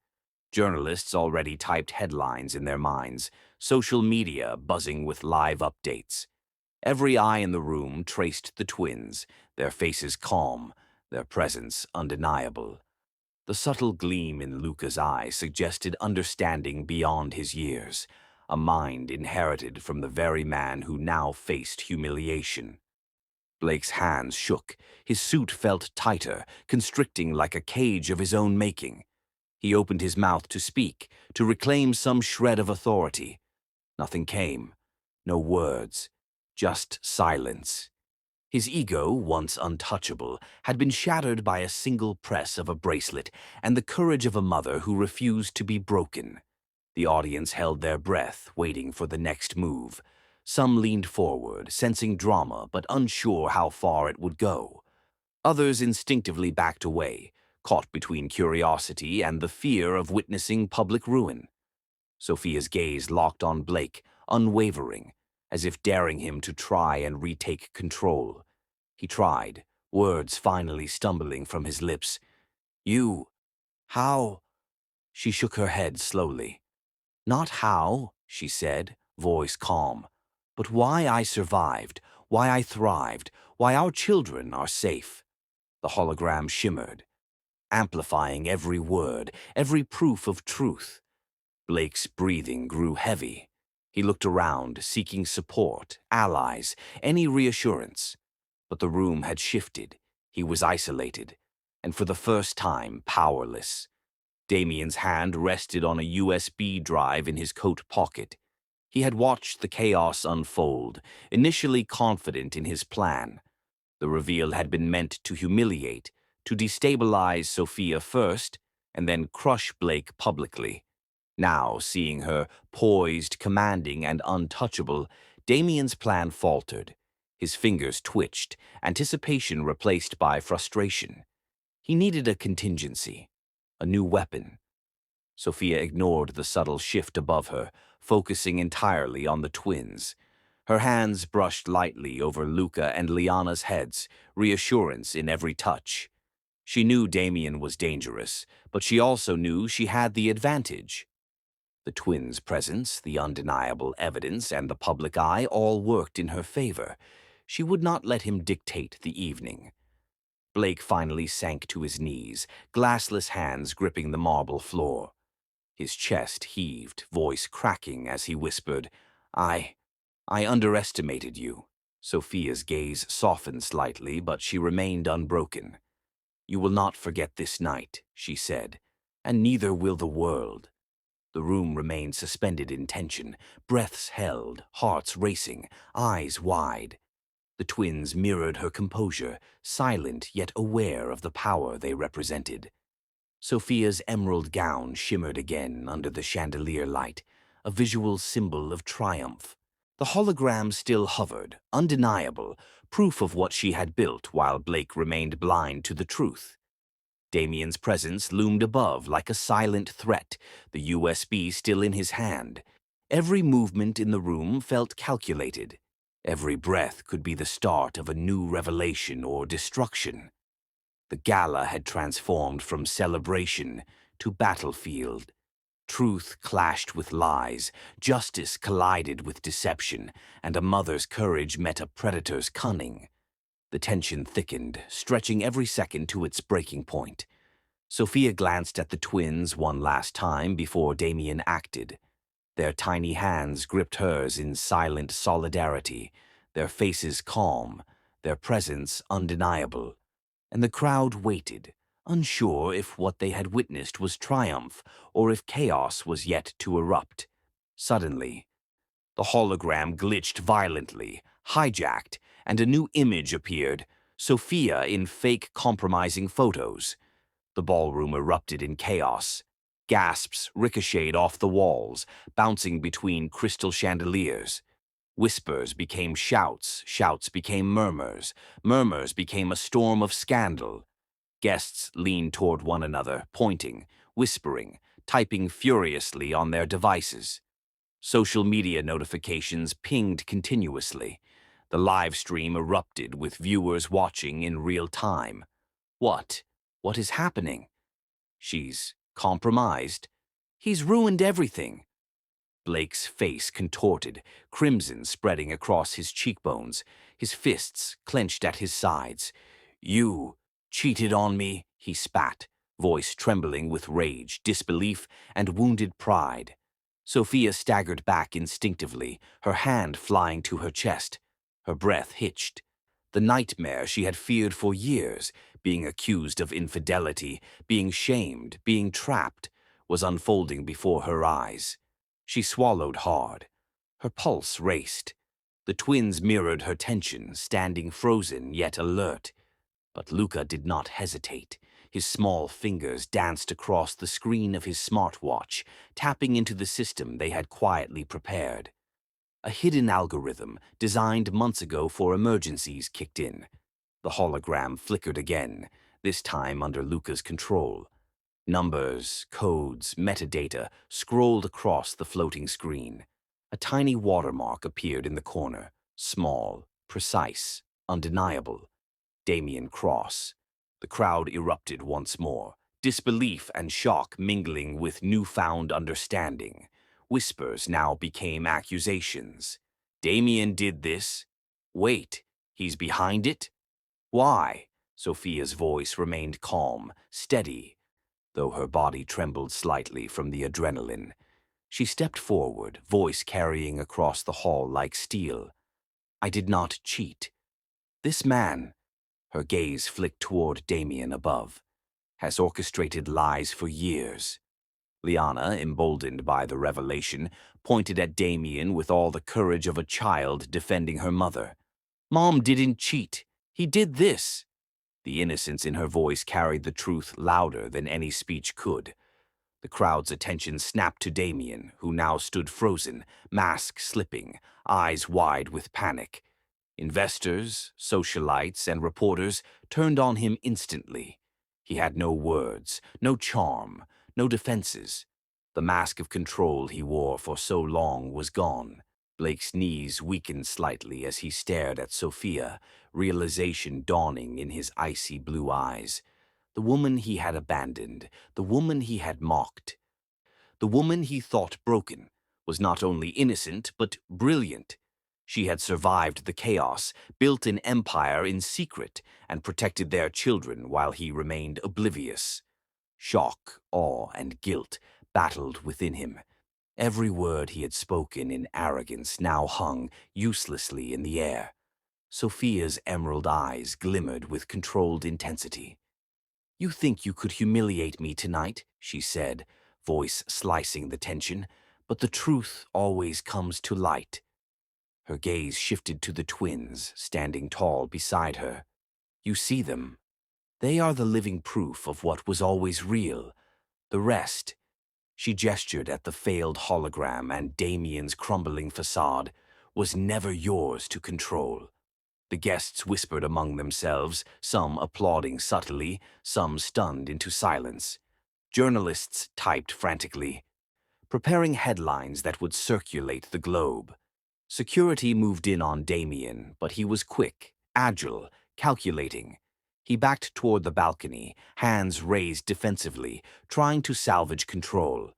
Journalists already typed headlines in their minds, social media buzzing with live updates. Every eye in the room traced the twins, their faces calm, their presence undeniable. The subtle gleam in Luca's eye suggested understanding beyond his years, a mind inherited from the very man who now faced humiliation. Blake's hands shook. His suit felt tighter, constricting like a cage of his own making. He opened his mouth to speak, to reclaim some shred of authority. Nothing came. No words. Just silence. His ego, once untouchable, had been shattered by a single press of a bracelet and the courage of a mother who refused to be broken. The audience held their breath, waiting for the next move. Some leaned forward, sensing drama but unsure how far it would go. Others instinctively backed away, caught between curiosity and the fear of witnessing public ruin. Sophia's gaze locked on Blake, unwavering, as if daring him to try and retake control. He tried, words finally stumbling from his lips. "You... how?" She shook her head slowly. "Not how," she said, voice calm, "but why I survived, why I thrived, why our children are safe." The hologram shimmered, amplifying every word, every proof of truth. Blake's breathing grew heavy. He looked around, seeking support, allies, any reassurance. But the room had shifted. He was isolated, and for the first time, powerless. Damien's hand rested on a USB drive in his coat pocket. He had watched the chaos unfold, initially confident in his plan. The reveal had been meant to humiliate, to destabilize Sophia first, and then crush Blake publicly. Now, seeing her poised, commanding, and untouchable, Damien's plan faltered. His fingers twitched, anticipation replaced by frustration. He needed a contingency, a new weapon. Sophia ignored the subtle shift above her, focusing entirely on the twins. Her hands brushed lightly over Luca and Liana's heads, reassurance in every touch. She knew Damien was dangerous, but she also knew she had the advantage. The twins' presence, the undeniable evidence, and the public eye all worked in her favor. She would not let him dictate the evening. Blake finally sank to his knees, glassless hands gripping the marble floor. His chest heaved, voice cracking as he whispered, I underestimated you." Sophia's gaze softened slightly, but she remained unbroken. "You will not forget this night," she said, "and neither will the world." The room remained suspended in tension, breaths held, hearts racing, eyes wide. The twins mirrored her composure, silent yet aware of the power they represented. Sophia's emerald gown shimmered again under the chandelier light, a visual symbol of triumph. The hologram still hovered, undeniable, proof of what she had built while Blake remained blind to the truth. Damien's presence loomed above like a silent threat, the USB still in his hand. Every movement in the room felt calculated. Every breath could be the start of a new revelation or destruction. The gala had transformed from celebration to battlefield. Truth clashed with lies, justice collided with deception, and a mother's courage met a predator's cunning. The tension thickened, stretching every second to its breaking point. Sophia glanced at the twins one last time before Damien acted. Their tiny hands gripped hers in silent solidarity, their faces calm, their presence undeniable. And the crowd waited, unsure if what they had witnessed was triumph or if chaos was yet to erupt. Suddenly, the hologram glitched violently, hijacked, and a new image appeared, Sophia in fake compromising photos. The ballroom erupted in chaos. Gasps ricocheted off the walls, bouncing between crystal chandeliers. Whispers became shouts, shouts became murmurs, murmurs became a storm of scandal. Guests leaned toward one another, pointing, whispering, typing furiously on their devices. Social media notifications pinged continuously. The live stream erupted with viewers watching in real time. What? What is happening? She's compromised. He's ruined everything. Blake's face contorted, crimson spreading across his cheekbones, his fists clenched at his sides. You cheated on me, he spat, voice trembling with rage, disbelief, and wounded pride. Sophia staggered back instinctively, her hand flying to her chest. Her breath hitched. The nightmare she had feared for years, being accused of infidelity, being shamed, being trapped, was unfolding before her eyes. She swallowed hard. Her pulse raced. The twins mirrored her tension, standing frozen yet alert. But Luca did not hesitate. His small fingers danced across the screen of his smartwatch, tapping into the system they had quietly prepared. A hidden algorithm, designed months ago for emergencies, kicked in. The hologram flickered again, this time under Luca's control. Numbers, codes, metadata scrolled across the floating screen. A tiny watermark appeared in the corner, small, precise, undeniable. Damien Cross. The crowd erupted once more, disbelief and shock mingling with newfound understanding. Whispers now became accusations. Damien did this? Wait, he's behind it? Why? Sophia's voice remained calm, steady, though her body trembled slightly from the adrenaline. She stepped forward, voice carrying across the hall like steel. I did not cheat. This man, her gaze flicked toward Damien above, has orchestrated lies for years. Liana, emboldened by the revelation, pointed at Damien with all the courage of a child defending her mother. Mom didn't cheat. He did this. The innocence in her voice carried the truth louder than any speech could. The crowd's attention snapped to Damien, who now stood frozen, mask slipping, eyes wide with panic. Investors, socialites, and reporters turned on him instantly. He had no words, no charm, no defenses. The mask of control he wore for so long was gone. Blake's knees weakened slightly as he stared at Sophia, realization dawning in his icy blue eyes. The woman he had abandoned, the woman he had mocked, the woman he thought broken, was not only innocent but brilliant. She had survived the chaos, built an empire in secret, and protected their children while he remained oblivious. Shock, awe, and guilt battled within him. Every word he had spoken in arrogance now hung uselessly in the air. Sophia's emerald eyes glimmered with controlled intensity. You think you could humiliate me tonight, she said, voice slicing the tension, but the truth always comes to light. Her gaze shifted to the twins, standing tall beside her. You see them. They are the living proof of what was always real. The rest. She gestured at the failed hologram and Damien's crumbling facade, was never yours to control. The guests whispered among themselves, some applauding subtly, some stunned into silence. Journalists typed frantically, preparing headlines that would circulate the globe. Security moved in on Damien, but he was quick, agile, calculating. He backed toward the balcony, hands raised defensively, trying to salvage control.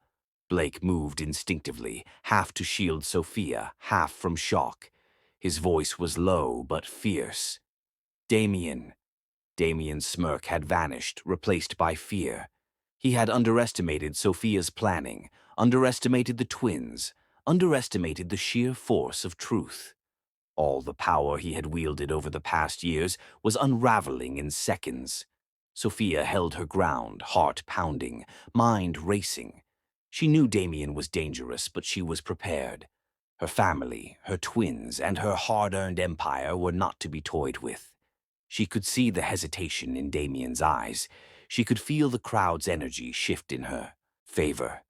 Blake moved instinctively, half to shield Sophia, half from shock. His voice was low but fierce. Damien. Damien's smirk had vanished, replaced by fear. He had underestimated Sophia's planning, underestimated the twins, underestimated the sheer force of truth. All the power he had wielded over the past years was unraveling in seconds. Sophia held her ground, heart pounding, mind racing. She knew Damien was dangerous, but she was prepared. Her family, her twins, and her hard-earned empire were not to be toyed with. She could see the hesitation in Damien's eyes. She could feel the crowd's energy shift in her favor.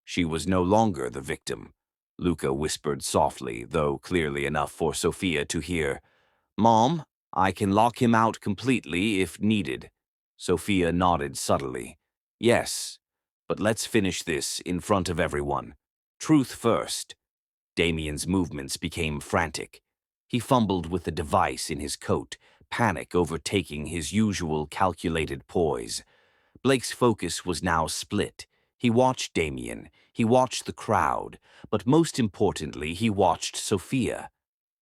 She was no longer the victim. Luca whispered softly, though clearly enough for Sophia to hear. Mom, I can lock him out completely if needed. Sophia nodded subtly. Yes, but let's finish this in front of everyone. Truth first. Damien's movements became frantic. He fumbled with the device in his coat, panic overtaking his usual calculated poise. Blake's focus was now split. He watched Damien, he watched the crowd, but most importantly, he watched Sophia.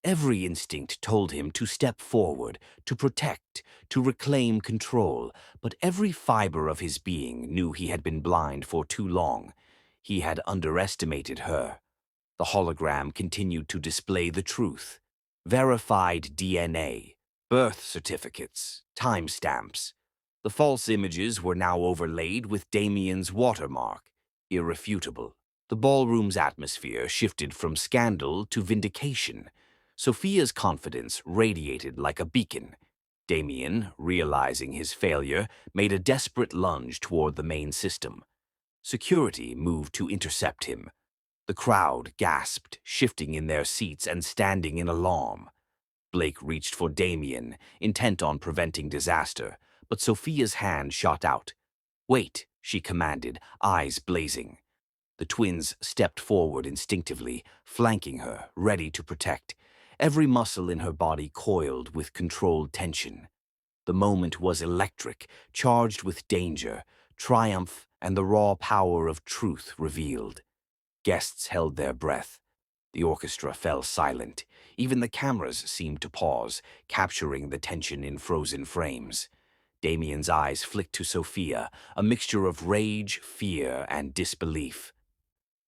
Every instinct told him to step forward, to protect, to reclaim control, but every fiber of his being knew he had been blind for too long. He had underestimated her. The hologram continued to display the truth. Verified DNA, birth certificates, timestamps. The false images were now overlaid with Damien's watermark, irrefutable. The ballroom's atmosphere shifted from scandal to vindication. Sophia's confidence radiated like a beacon. Damien, realizing his failure, made a desperate lunge toward the main system. Security moved to intercept him. The crowd gasped, shifting in their seats and standing in alarm. Blake reached for Damien, intent on preventing disaster, but Sophia's hand shot out. "Wait," she commanded, eyes blazing. The twins stepped forward instinctively, flanking her, ready to protect. Every muscle in her body coiled with controlled tension. The moment was electric, charged with danger, triumph, and the raw power of truth revealed. Guests held their breath. The orchestra fell silent. Even the cameras seemed to pause, capturing the tension in frozen frames. Damien's eyes flicked to Sophia, a mixture of rage, fear, and disbelief.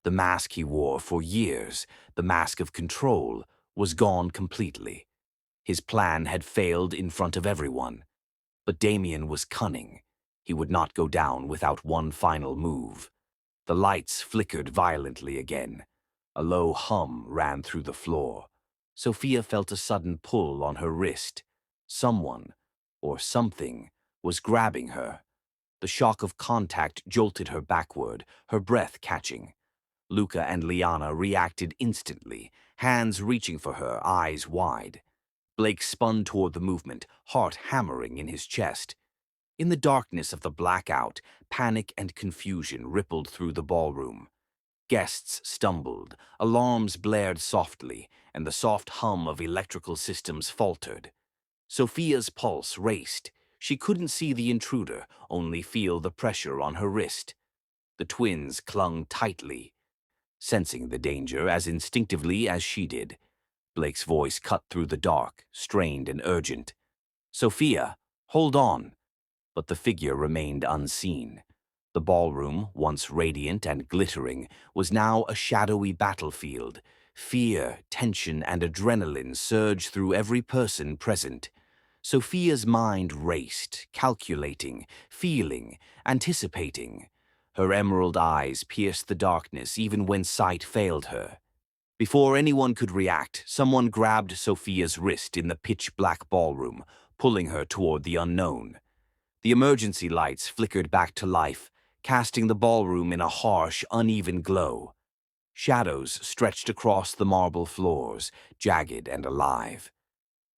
The mask he wore for years, the mask of control, was gone completely. His plan had failed in front of everyone. But Damien was cunning. He would not go down without one final move. The lights flickered violently again. A low hum ran through the floor. Sophia felt a sudden pull on her wrist. Someone, or something, was grabbing her. The shock of contact jolted her backward, her breath catching. Luca and Liana reacted instantly, hands reaching for her, eyes wide. Blake spun toward the movement, heart hammering in his chest. In the darkness of the blackout, panic and confusion rippled through the ballroom. Guests stumbled, alarms blared softly, and the soft hum of electrical systems faltered. Sophia's pulse raced. She couldn't see the intruder, only feel the pressure on her wrist. The twins clung tightly, sensing the danger as instinctively as she did. Blake's voice cut through the dark, strained and urgent. "Sophia, hold on." But the figure remained unseen. The ballroom, once radiant and glittering, was now a shadowy battlefield. Fear, tension, and adrenaline surged through every person present. Sophia's mind raced, calculating, feeling, anticipating. Her emerald eyes pierced the darkness even when sight failed her. Before anyone could react, someone grabbed Sophia's wrist in the pitch-black ballroom, pulling her toward the unknown. The emergency lights flickered back to life, casting the ballroom in a harsh, uneven glow. Shadows stretched across the marble floors, jagged and alive.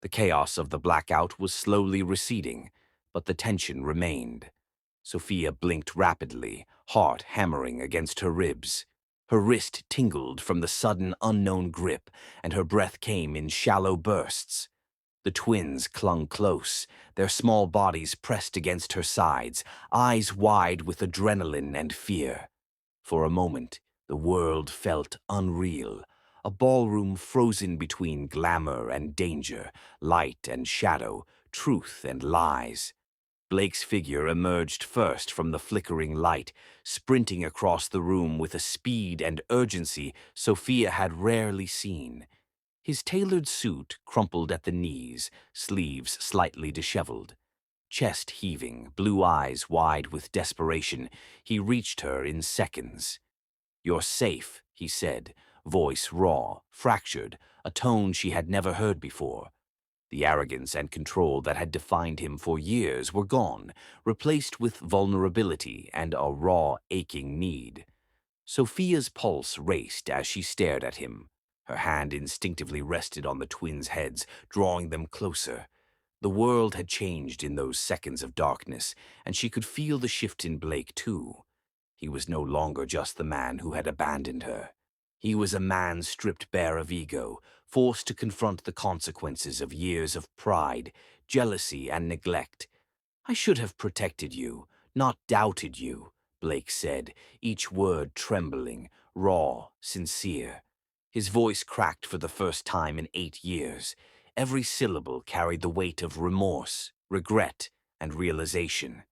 The chaos of the blackout was slowly receding, but the tension remained. Sophia blinked rapidly, heart hammering against her ribs. Her wrist tingled from the sudden unknown grip, and her breath came in shallow bursts. The twins clung close, their small bodies pressed against her sides, eyes wide with adrenaline and fear. For a moment, the world felt unreal, a ballroom frozen between glamour and danger, light and shadow, truth and lies. Blake's figure emerged first from the flickering light, sprinting across the room with a speed and urgency Sophia had rarely seen. His tailored suit crumpled at the knees, sleeves slightly disheveled. Chest heaving, blue eyes wide with desperation, he reached her in seconds. "You're safe," he said, voice raw, fractured, a tone she had never heard before. The arrogance and control that had defined him for years were gone, replaced with vulnerability and a raw, aching need. Sophia's pulse raced as she stared at him. Her hand instinctively rested on the twins' heads, drawing them closer. The world had changed in those seconds of darkness, and she could feel the shift in Blake, too. He was no longer just the man who had abandoned her. He was a man stripped bare of ego, forced to confront the consequences of years of pride, jealousy, and neglect. "I should have protected you, not doubted you," Blake said, each word trembling, raw, sincere. His voice cracked for the first time in 8 years. Every syllable carried the weight of remorse, regret, and realization.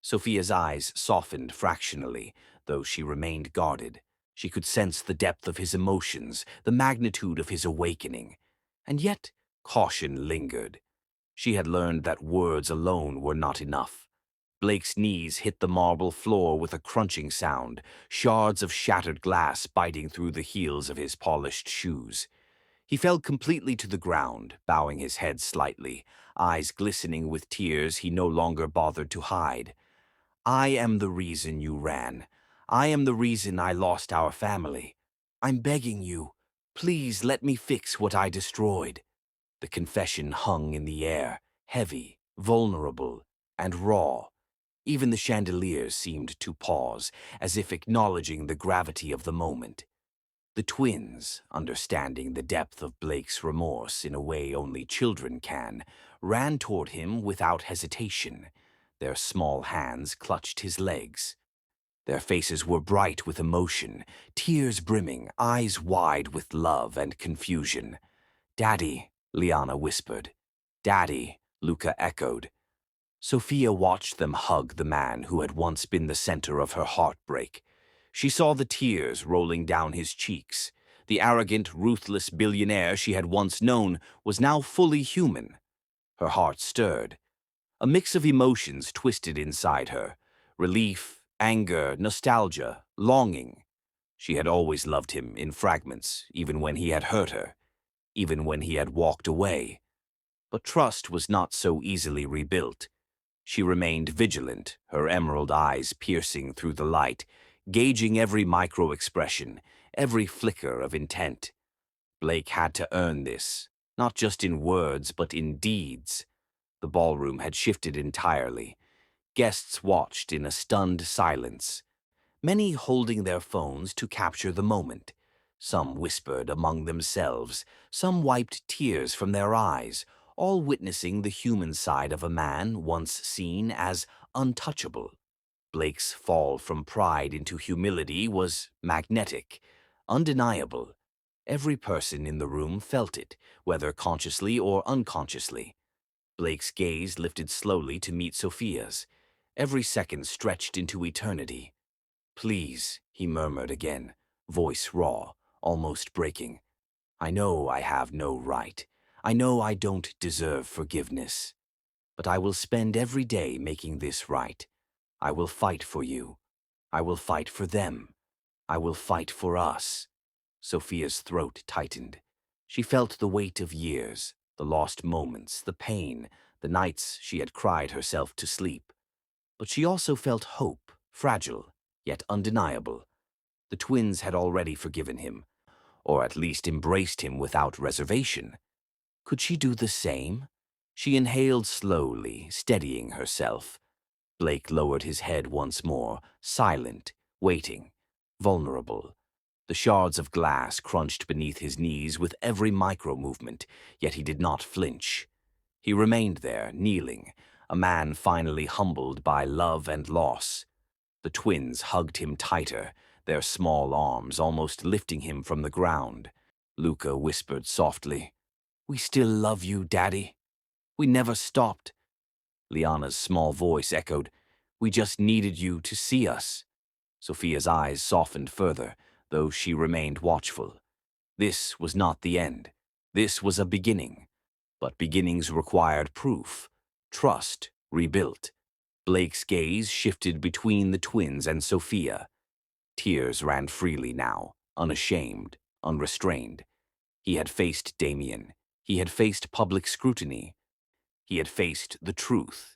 Sophia's eyes softened fractionally, though she remained guarded. She could sense the depth of his emotions, the magnitude of his awakening. And yet, caution lingered. She had learned that words alone were not enough. Blake's knees hit the marble floor with a crunching sound, shards of shattered glass biting through the heels of his polished shoes. He fell completely to the ground, bowing his head slightly, eyes glistening with tears he no longer bothered to hide. "I am the reason you ran. I am the reason I lost our family. I'm begging you, please let me fix what I destroyed." The confession hung in the air, heavy, vulnerable, and raw. Even the chandeliers seemed to pause, as if acknowledging the gravity of the moment. The twins, understanding the depth of Blake's remorse in a way only children can, ran toward him without hesitation. Their small hands clutched his legs. Their faces were bright with emotion, tears brimming, eyes wide with love and confusion. "Daddy," Liana whispered. "Daddy," Luca echoed. Sophia watched them hug the man who had once been the center of her heartbreak. She saw the tears rolling down his cheeks. The arrogant, ruthless billionaire she had once known was now fully human. Her heart stirred. A mix of emotions twisted inside her: relief, anger, nostalgia, longing. She had always loved him in fragments, even when he had hurt her, even when he had walked away. But trust was not so easily rebuilt. She remained vigilant, her emerald eyes piercing through the light, gauging every micro-expression, every flicker of intent. Blake had to earn this, not just in words, but in deeds. The ballroom had shifted entirely. Guests watched in a stunned silence, many holding their phones to capture the moment. Some whispered among themselves, some wiped tears from their eyes, all witnessing the human side of a man once seen as untouchable. Blake's fall from pride into humility was magnetic, undeniable. Every person in the room felt it, whether consciously or unconsciously. Blake's gaze lifted slowly to meet Sophia's. Every second stretched into eternity. "Please," he murmured again, voice raw, almost breaking. "I know I have no right. I know I don't deserve forgiveness. But I will spend every day making this right. I will fight for you. I will fight for them. I will fight for us." Sophia's throat tightened. She felt the weight of years, the lost moments, the pain, the nights she had cried herself to sleep. But she also felt hope, fragile, yet undeniable. The twins had already forgiven him, or at least embraced him without reservation. Could she do the same? She inhaled slowly, steadying herself. Blake lowered his head once more, silent, waiting, vulnerable. The shards of glass crunched beneath his knees with every micro-movement, yet he did not flinch. He remained there, kneeling, a man finally humbled by love and loss. The twins hugged him tighter, their small arms almost lifting him from the ground. Luca whispered softly, "We still love you, Daddy. We never stopped." Liana's small voice echoed, "We just needed you to see us." Sophia's eyes softened further, though she remained watchful. This was not the end. This was a beginning. But beginnings required proof, trust rebuilt. Blake's gaze shifted between the twins and Sophia. Tears ran freely now, unashamed, unrestrained. He had faced Damien. He had faced public scrutiny. He had faced the truth.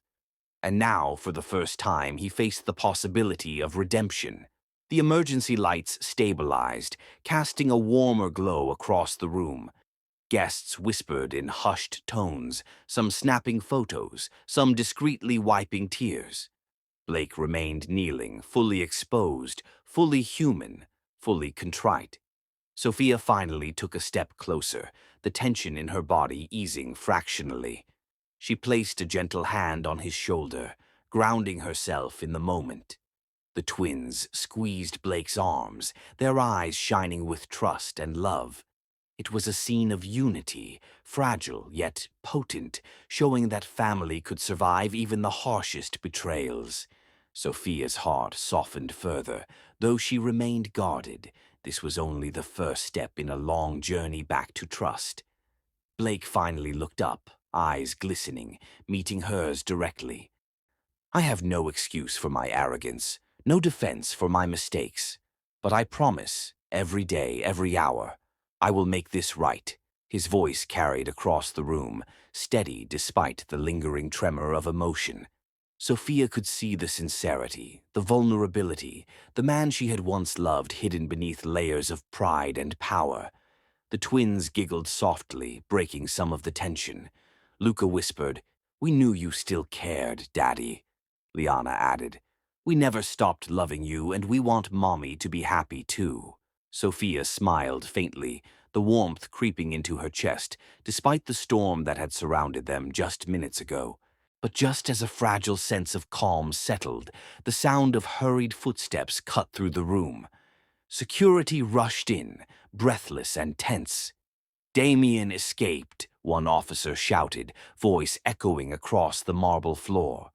And now, for the first time, he faced the possibility of redemption. The emergency lights stabilized, casting a warmer glow across the room. Guests whispered in hushed tones, some snapping photos, some discreetly wiping tears. Blake remained kneeling, fully exposed, fully human, fully contrite. Sophia finally took a step closer, the tension in her body easing fractionally. She placed a gentle hand on his shoulder, grounding herself in the moment. The twins squeezed Blake's arms, their eyes shining with trust and love. It was a scene of unity, fragile yet potent, showing that family could survive even the harshest betrayals. Sophia's heart softened further, though she remained guarded. This was only the first step in a long journey back to trust. Blake finally looked up, eyes glistening, meeting hers directly. I have no excuse for my arrogance, no defense for my mistakes, but I promise, every day, every hour, I will make this right. His voice carried across the room, steady despite the lingering tremor of emotion. Sophia could see the sincerity, the vulnerability, the man she had once loved hidden beneath layers of pride and power. The twins giggled softly, breaking some of the tension. Luca whispered, "We knew you still cared, Daddy." Liana added, "We never stopped loving you, and we want Mommy to be happy too." Sophia smiled faintly, the warmth creeping into her chest, despite the storm that had surrounded them just minutes ago. But just as a fragile sense of calm settled, the sound of hurried footsteps cut through the room. Security rushed in, breathless and tense. "Damien escaped," one officer shouted, voice echoing across the marble floor.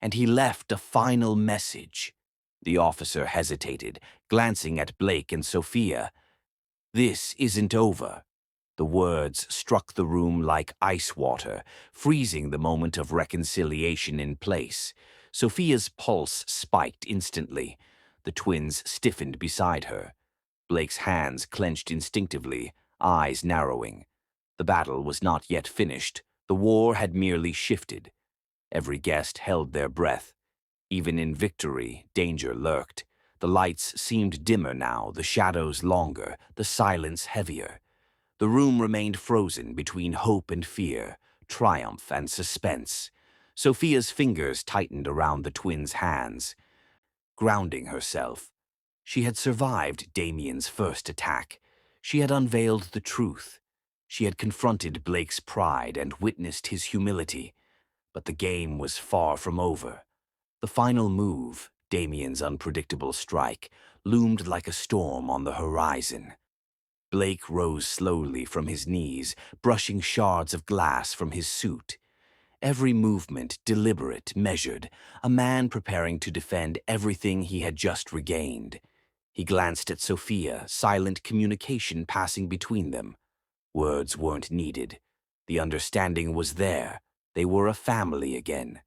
"And he left a final message." The officer hesitated, glancing at Blake and Sophia. "This isn't over." The words struck the room like ice water, freezing the moment of reconciliation in place. Sophia's pulse spiked instantly. The twins stiffened beside her. Blake's hands clenched instinctively, eyes narrowing. The battle was not yet finished. The war had merely shifted. Every guest held their breath. Even in victory, danger lurked. The lights seemed dimmer now, the shadows longer, the silence heavier. The room remained frozen between hope and fear, triumph and suspense. Sophia's fingers tightened around the twins' hands. Grounding herself, she had survived Damien's first attack. She had unveiled the truth. She had confronted Blake's pride and witnessed his humility. But the game was far from over. The final move, Damien's unpredictable strike, loomed like a storm on the horizon. Blake rose slowly from his knees, brushing shards of glass from his suit. Every movement deliberate, measured, a man preparing to defend everything he had just regained. He glanced at Sophia, silent communication passing between them. Words weren't needed. The understanding was there. They were a family again.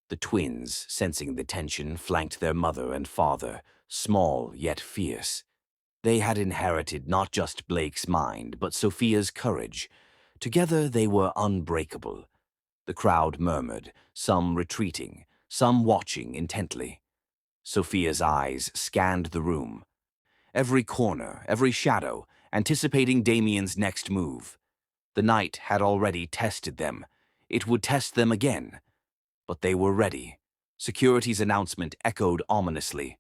The twins, sensing the tension, flanked their mother and father, small yet fierce. They had inherited not just Blake's mind, but Sophia's courage. Together they were unbreakable. The crowd murmured, some retreating, some watching intently. Sophia's eyes scanned the room. Every corner, every shadow, anticipating Damien's next move. The night had already tested them. It would test them again. But they were ready. Security's announcement echoed ominously.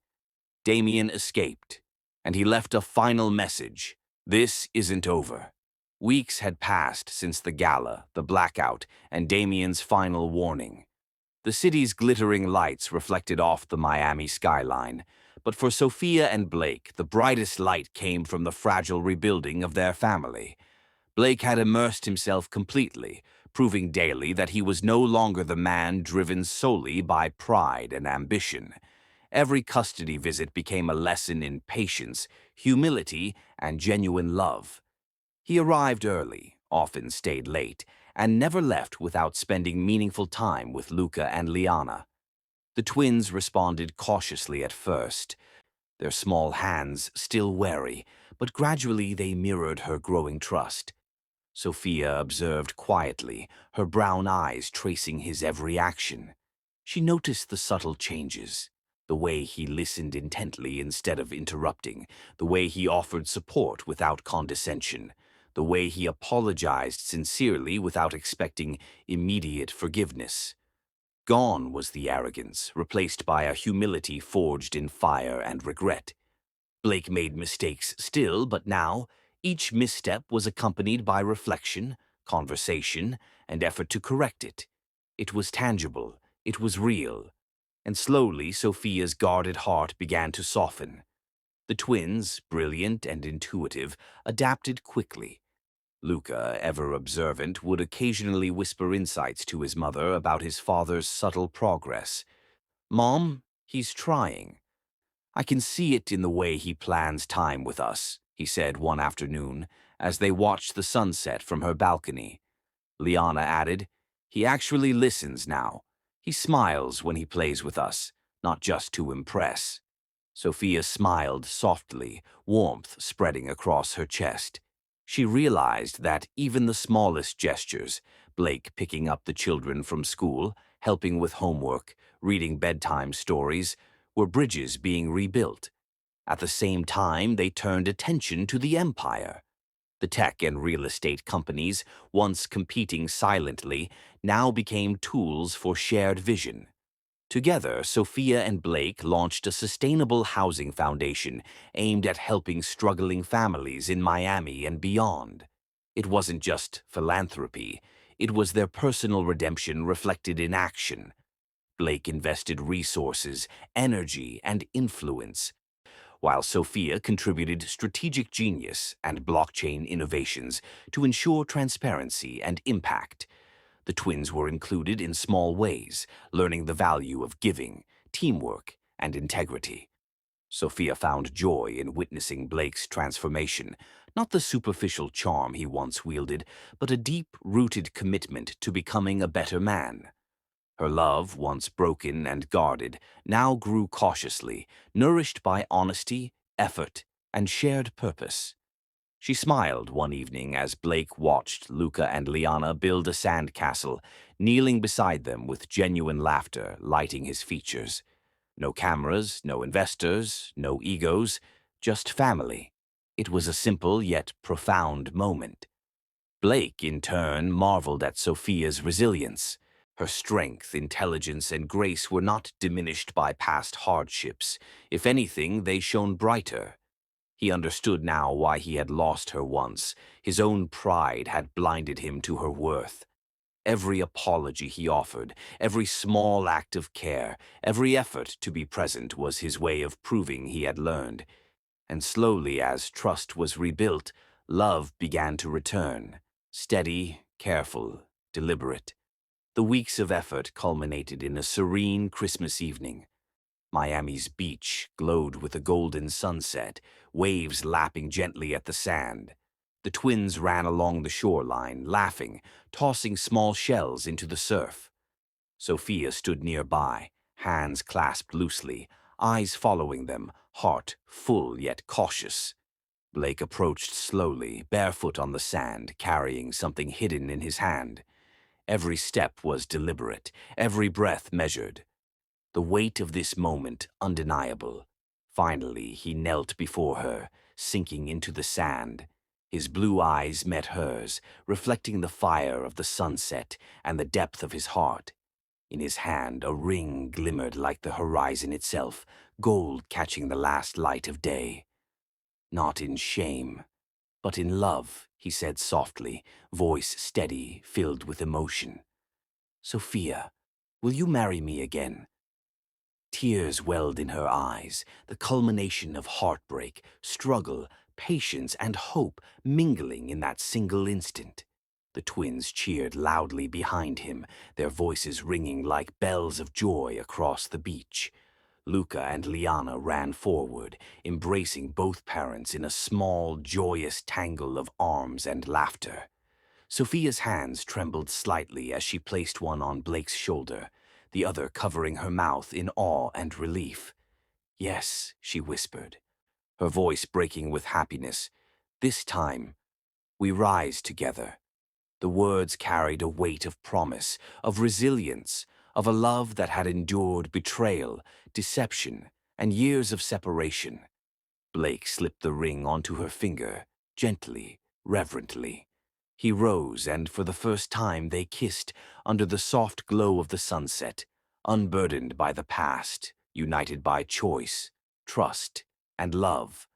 Damien escaped, and he left a final message. This isn't over. Weeks had passed since the gala, the blackout, and Damien's final warning. The city's glittering lights reflected off the Miami skyline, but for Sophia and Blake, the brightest light came from the fragile rebuilding of their family. Blake had immersed himself completely, proving daily that he was no longer the man driven solely by pride and ambition. Every custody visit became a lesson in patience, humility, and genuine love. He arrived early, often stayed late, and never left without spending meaningful time with Luca and Liana. The twins responded cautiously at first, their small hands still wary, but gradually they mirrored her growing trust. Sophia observed quietly, her brown eyes tracing his every action. She noticed the subtle changes, the way he listened intently instead of interrupting, the way he offered support without condescension, the way he apologized sincerely without expecting immediate forgiveness. Gone was the arrogance, replaced by a humility forged in fire and regret. Blake made mistakes still, but now each misstep was accompanied by reflection, conversation, and effort to correct it. It was tangible, it was real, and slowly Sophia's guarded heart began to soften. The twins, brilliant and intuitive, adapted quickly. Luca, ever observant, would occasionally whisper insights to his mother about his father's subtle progress. "Mom, he's trying. I can see it in the way he plans time with us," he said one afternoon, as they watched the sunset from her balcony. Liana added, "He actually listens now. He smiles when he plays with us, not just to impress." Sophia smiled softly, warmth spreading across her chest. She realized that even the smallest gestures, Blake picking up the children from school, helping with homework, reading bedtime stories, were bridges being rebuilt. At the same time, they turned attention to the empire. The tech and real estate companies, once competing silently, now became tools for shared vision. Together, Sophia and Blake launched a sustainable housing foundation aimed at helping struggling families in Miami and beyond. It wasn't just philanthropy, it was their personal redemption reflected in action. Blake invested resources, energy, and influence, while Sophia contributed strategic genius and blockchain innovations to ensure transparency and impact. The twins were included in small ways, learning the value of giving, teamwork, and integrity. Sophia found joy in witnessing Blake's transformation, not the superficial charm he once wielded, but a deep-rooted commitment to becoming a better man. Her love, once broken and guarded, now grew cautiously, nourished by honesty, effort, and shared purpose. She smiled one evening as Blake watched Luca and Liana build a sandcastle, kneeling beside them with genuine laughter lighting his features. No cameras, no investors, no egos, just family. It was a simple yet profound moment. Blake, in turn, marveled at Sophia's resilience. Her strength, intelligence, and grace were not diminished by past hardships. If anything, they shone brighter. He understood now why he had lost her once. His own pride had blinded him to her worth. Every apology he offered, every small act of care, every effort to be present was his way of proving he had learned. And slowly, as trust was rebuilt, love began to return. Steady, careful, deliberate. The weeks of effort culminated in a serene Christmas evening. Miami's beach glowed with a golden sunset, waves lapping gently at the sand. The twins ran along the shoreline, laughing, tossing small shells into the surf. Sophia stood nearby, hands clasped loosely, eyes following them, heart full yet cautious. Blake approached slowly, barefoot on the sand, carrying something hidden in his hand. Every step was deliberate, every breath measured. The weight of this moment undeniable. Finally, he knelt before her, sinking into the sand. His blue eyes met hers, reflecting the fire of the sunset and the depth of his heart. In his hand, a ring glimmered like the horizon itself, gold catching the last light of day. "Not in shame, but in love," he said softly, voice steady, filled with emotion. "Sophia, will you marry me again?" Tears welled in her eyes, the culmination of heartbreak, struggle, patience, and hope mingling in that single instant. The twins cheered loudly behind him, their voices ringing like bells of joy across the beach. Luca and Liana ran forward, embracing both parents in a small, joyous tangle of arms and laughter. Sophia's hands trembled slightly as she placed one on Blake's shoulder, the other covering her mouth in awe and relief. "Yes," she whispered, her voice breaking with happiness. "This time, we rise together." The words carried a weight of promise, of resilience, of a love that had endured betrayal, deception, and years of separation. Blake slipped the ring onto her finger, gently, reverently. He rose, and for the first time they kissed under the soft glow of the sunset, unburdened by the past, united by choice, trust, and love.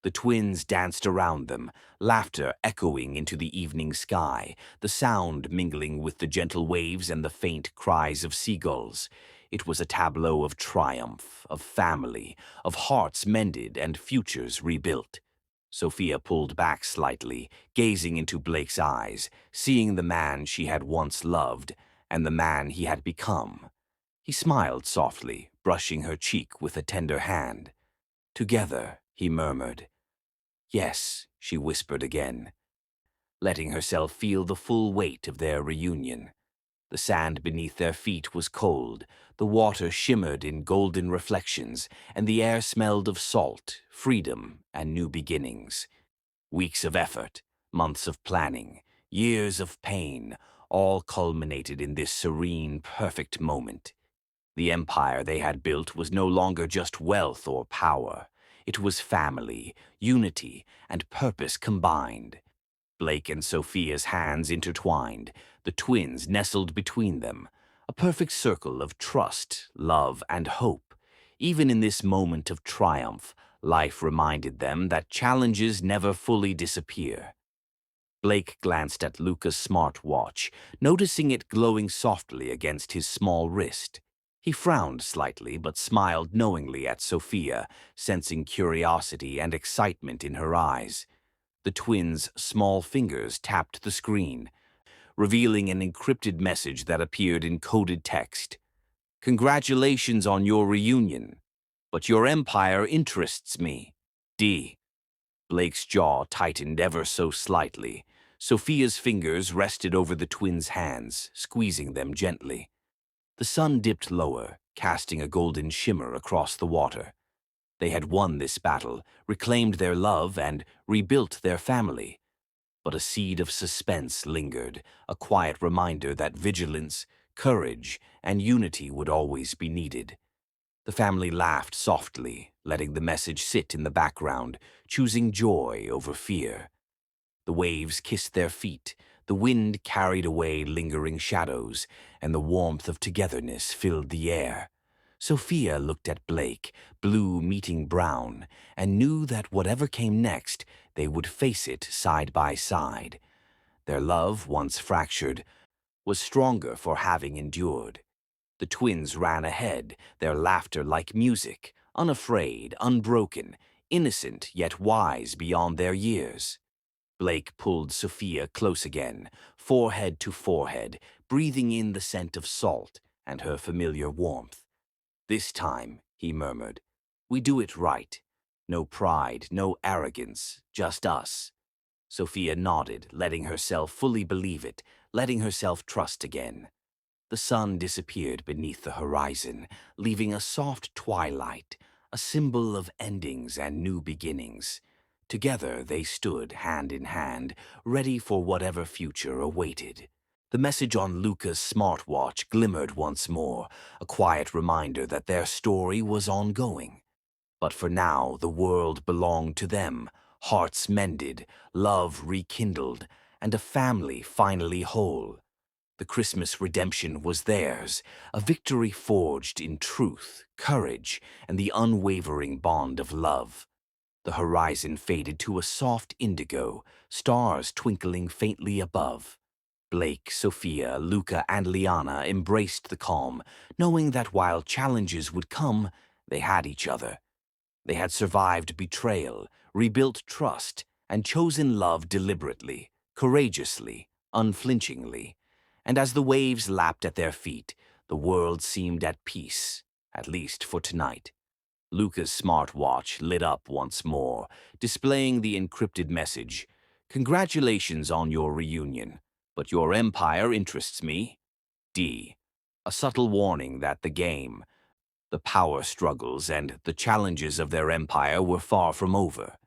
The twins danced around them, laughter echoing into the evening sky, the sound mingling with the gentle waves and the faint cries of seagulls. It was a tableau of triumph, of family, of hearts mended and futures rebuilt. Sophia pulled back slightly, gazing into Blake's eyes, seeing the man she had once loved and the man he had become. He smiled softly, brushing her cheek with a tender hand. "Together," he murmured. "Yes," she whispered again, letting herself feel the full weight of their reunion. The sand beneath their feet was cold, the water shimmered in golden reflections, and the air smelled of salt, freedom, and new beginnings. Weeks of effort, months of planning, years of pain, all culminated in this serene, perfect moment. The empire they had built was no longer just wealth or power. It was family, unity, and purpose combined. Blake and Sophia's hands intertwined, the twins nestled between them, a perfect circle of trust, love, and hope. Even in this moment of triumph, life reminded them that challenges never fully disappear. Blake glanced at Luca's smartwatch, noticing it glowing softly against his small wrist. He frowned slightly but smiled knowingly at Sophia, sensing curiosity and excitement in her eyes. The twins' small fingers tapped the screen, revealing an encrypted message that appeared in coded text. "Congratulations on your reunion, but your empire interests me. D." Blake's jaw tightened ever so slightly. Sophia's fingers rested over the twins' hands, squeezing them gently. The sun dipped lower, casting a golden shimmer across the water. They had won this battle, reclaimed their love, and rebuilt their family. But a seed of suspense lingered, a quiet reminder that vigilance, courage, and unity would always be needed. The family laughed softly, letting the message sit in the background, choosing joy over fear. The waves kissed their feet, the wind carried away lingering shadows, and the warmth of togetherness filled the air. Sophia looked at Blake, blue meeting brown, and knew that whatever came next, they would face it side by side. Their love, once fractured, was stronger for having endured. The twins ran ahead, their laughter like music, unafraid, unbroken, innocent yet wise beyond their years. Blake pulled Sophia close again, forehead to forehead, breathing in the scent of salt and her familiar warmth. "This time," he murmured, "we do it right. No pride, no arrogance, just us." Sophia nodded, letting herself fully believe it, letting herself trust again. The sun disappeared beneath the horizon, leaving a soft twilight, a symbol of endings and new beginnings. Together they stood hand in hand, ready for whatever future awaited. The message on Luca's smartwatch glimmered once more, a quiet reminder that their story was ongoing. But for now, the world belonged to them, hearts mended, love rekindled, and a family finally whole. The Christmas redemption was theirs, a victory forged in truth, courage, and the unwavering bond of love. The horizon faded to a soft indigo, stars twinkling faintly above. Blake, Sophia, Luca, and Liana embraced the calm, knowing that while challenges would come, they had each other. They had survived betrayal, rebuilt trust, and chosen love deliberately, courageously, unflinchingly. And as the waves lapped at their feet, the world seemed at peace, at least for tonight. Luca's smartwatch lit up once more, displaying the encrypted message. "Congratulations on your reunion, but your empire interests me. D." A subtle warning that the game, the power struggles, and the challenges of their empire were far from over.